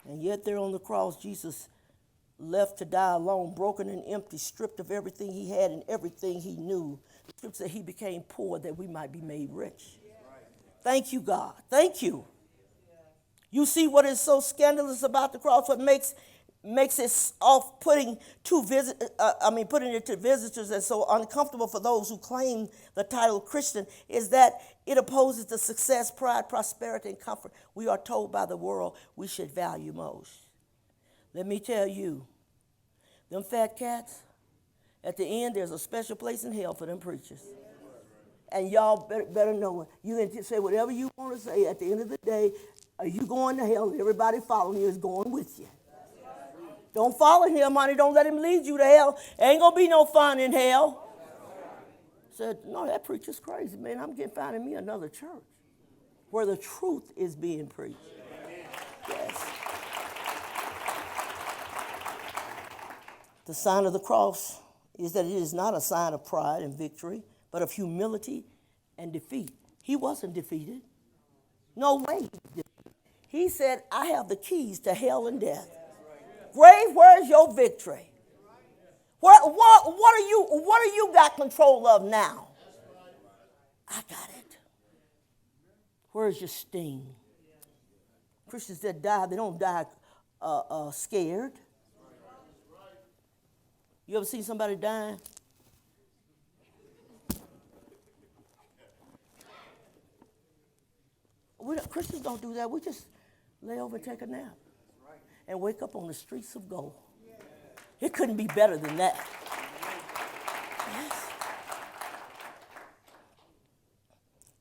And yet there on the cross, Jesus left to die alone, broken and empty, stripped of everything he had and everything he knew. The scripture said he became poor that we might be made rich. Thank you, God. Thank you. You see what is so scandalous about the cross? What makes it off-putting putting it to visitors and so uncomfortable for those who claim the title Christian is that it opposes the success, pride, prosperity, and comfort we are told by the world we should value most. Let me tell you, them fat cats, at the end, there's a special place in hell for them preachers. And y'all better know it. You can say whatever you want to say. At the end of the day, are you going to hell? Everybody following you is going with you. Don't follow him, honey. Don't let him lead you to hell. Ain't going to be no fun in hell. Said, no, that preacher's crazy, man. I'm finding me another church where the truth is being preached. Yes. The sign of the cross is that it is not a sign of pride and victory, but of humility and defeat. He wasn't defeated. No way he was defeated. He said, I have the keys to hell and death. Grave, where's your victory? What do you got control of now? I got it. Where's your sting? Christians that die, they don't die scared. You ever seen somebody dying? Christians don't do that. We just lay over and take a nap and wake up on the streets of gold. It couldn't be better than that. Yes.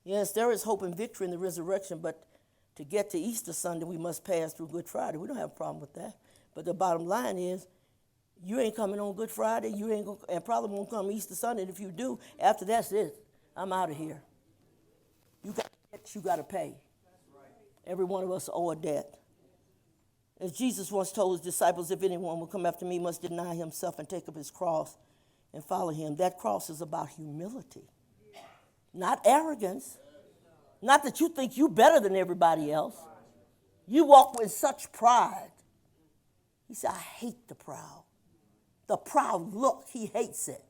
Yes, there is hope and victory in the resurrection, but to get to Easter Sunday, we must pass through Good Friday. We don't have a problem with that. But the bottom line is, you ain't coming on Good Friday. You ain't gonna, and probably won't come Easter Sunday. And if you do, after that's it. I'm out of here. You got to pay. Every one of us owe a debt. As Jesus once told his disciples, if anyone will come after me, he must deny himself and take up his cross and follow him. That cross is about humility, not arrogance. Not that you think you're better than everybody else. You walk with such pride. He said, I hate the proud. The proud look, he hates it.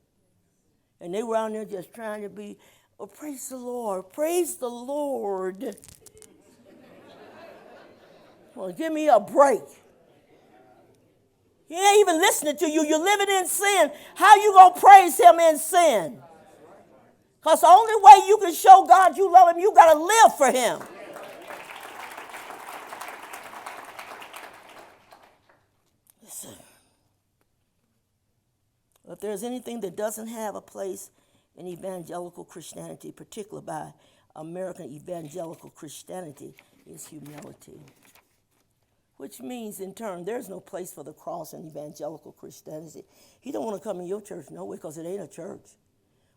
And they were out there just trying to be, oh, praise the Lord, praise the Lord. Well, give me a break. He ain't even listening to you. You're living in sin. How you going to praise him in sin? Because the only way you can show God you love him, you got to live for him. Listen. If there's anything that doesn't have a place in evangelical Christianity, particularly by American evangelical Christianity, is humility. Which means, in turn, there's no place for the cross in evangelical Christianity. He don't want to come in your church no way because it ain't a church.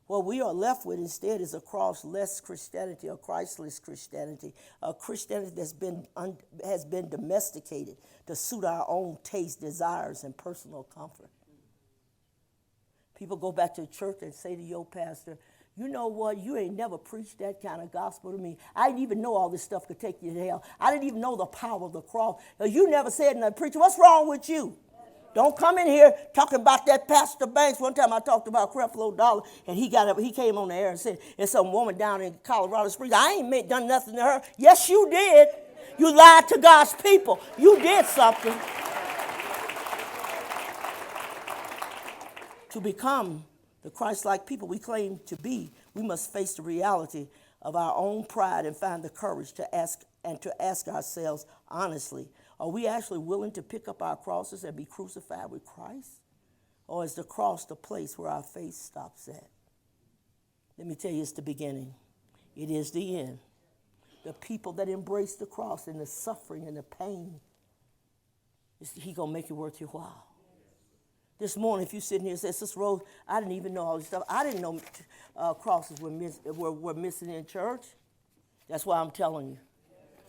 What we are left with instead is a crossless Christianity, a Christless Christianity, a Christianity that's has been domesticated to suit our own taste, desires, and personal comfort. People go back to church and say to your pastor, you know what, you ain't never preached that kind of gospel to me. I didn't even know all this stuff could take you to hell. I didn't even know the power of the cross. You never said nothing, preacher, what's wrong with you? Don't come in here talking about that Pastor Banks. One time I talked about Creflo Dollar, and he came on the air and said, there's some woman down in Colorado Springs. I ain't done nothing to her. Yes, you did. You lied to God's people. You did something. To become the Christ-like people we claim to be, we must face the reality of our own pride and find the courage to ask ourselves honestly, are we actually willing to pick up our crosses and be crucified with Christ? Or is the cross the place where our faith stops at? Let me tell you, it's the beginning. It is the end. The people that embrace the cross and the suffering and the pain, he's going to make it worth your while. This morning, if you're sitting here and say, Sister Rose, I didn't even know all this stuff. I didn't know crosses were missing in church. That's why I'm telling you.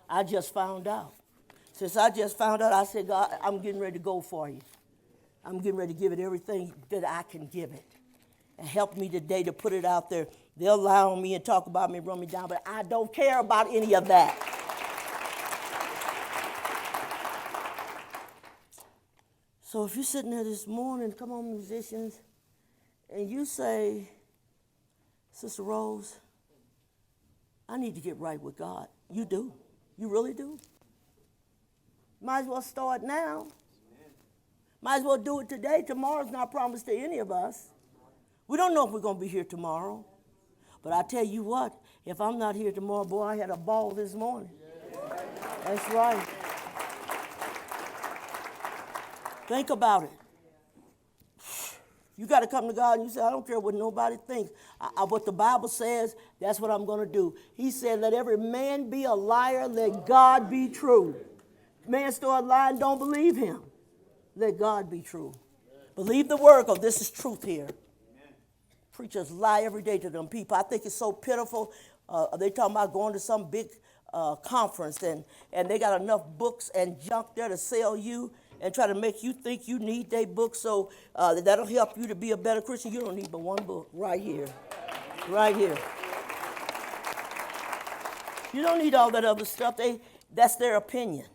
I just found out. Since I just found out, I said, God, I'm getting ready to go for you. I'm getting ready to give it everything that I can give it. And help me today to put it out there. They'll lie on me and talk about me, run me down, but I don't care about any of that. So if you're sitting there this morning, come on, musicians, and you say, Sister Rose, I need to get right with God. You do. You really do. Might as well start now. Might as well do it today. Tomorrow's not promised to any of us. We don't know if we're going to be here tomorrow. But I tell you what, if I'm not here tomorrow, boy, I had a ball this morning. That's right. Think about it. You got to come to God and you say, I don't care what nobody thinks. What the Bible says, that's what I'm going to do. He said, let every man be a liar, let God be true. Man start lying, don't believe him. Let God be true. Believe the word, because this is truth here. Preachers lie every day to them people. I think it's so pitiful. They talking about going to some big conference and they got enough books and junk there to sell you and try to make you think you need their book so that'll help you to be a better Christian. You don't need but one book right here. Right here. You don't need all that other stuff. That's their opinion.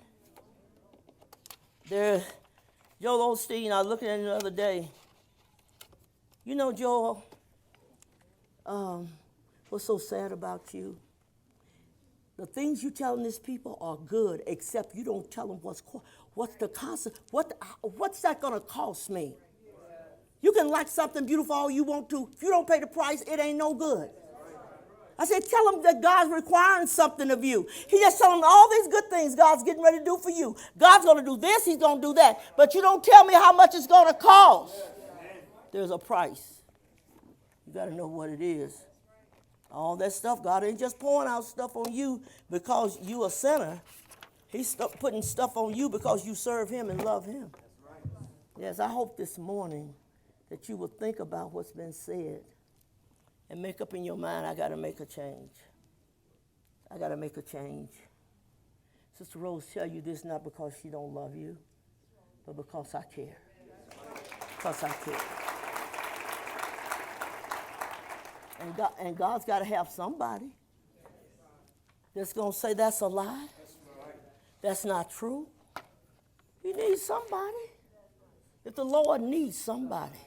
Joel Osteen, I was looking at him the other day. You know, Joel, what's so sad about you? The things you telling these people are good, except you don't tell them what's the concept. What's that going to cost me? You can like something beautiful all you want to. If you don't pay the price, it ain't no good. I said, tell them that God's requiring something of you. He just telling them all these good things God's getting ready to do for you. God's going to do this, he's going to do that. But you don't tell me how much it's going to cost. There's a price. You got to know what it is. All that stuff, God ain't just pouring out stuff on you because you a sinner. He's putting stuff on you because you serve him and love him. Yes, I hope this morning that you will think about what's been said and make up in your mind, I got to make a change. I got to make a change. Sister Rose tell you this not because she don't love you, but because I care. Because I care. And God's got to have somebody that's going to say that's a lie. That's not true. He needs somebody. If the Lord needs somebody,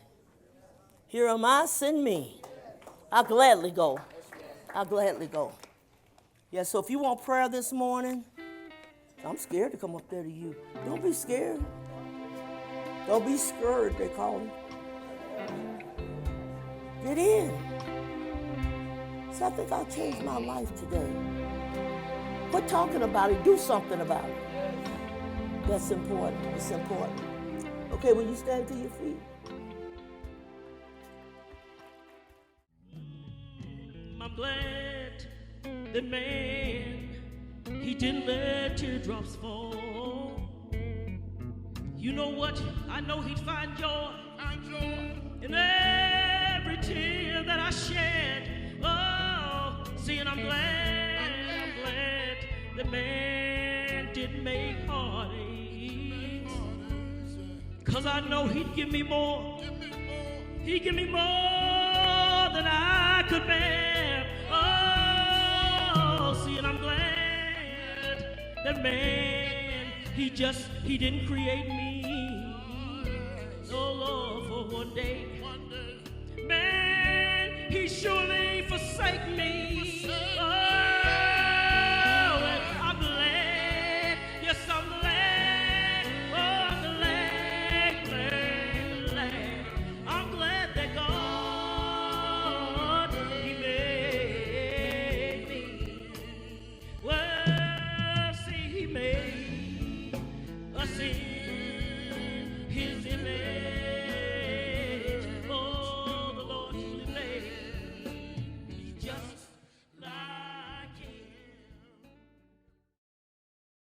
here am I, send me. I'll gladly go. I'll gladly go. Yeah, so if you want prayer this morning, I'm scared to come up there to you. Don't be scared. Don't be scared, they call it. Get in. So I think I'll change my life today. Quit talking about it. Do something about it. That's important. It's important. Okay, will you stand to your feet? I'm glad that man, he didn't let teardrops fall. You know what? I know he'd find joy in every tear that I shed. Oh, see, and I'm glad that man didn't make heartaches. 'Cause I know he'd give me more. He'd give me more than I could bear. Oh, see, and I'm glad that man, he didn't create me. Oh, Lord, for one day. Man, he surely forsake me.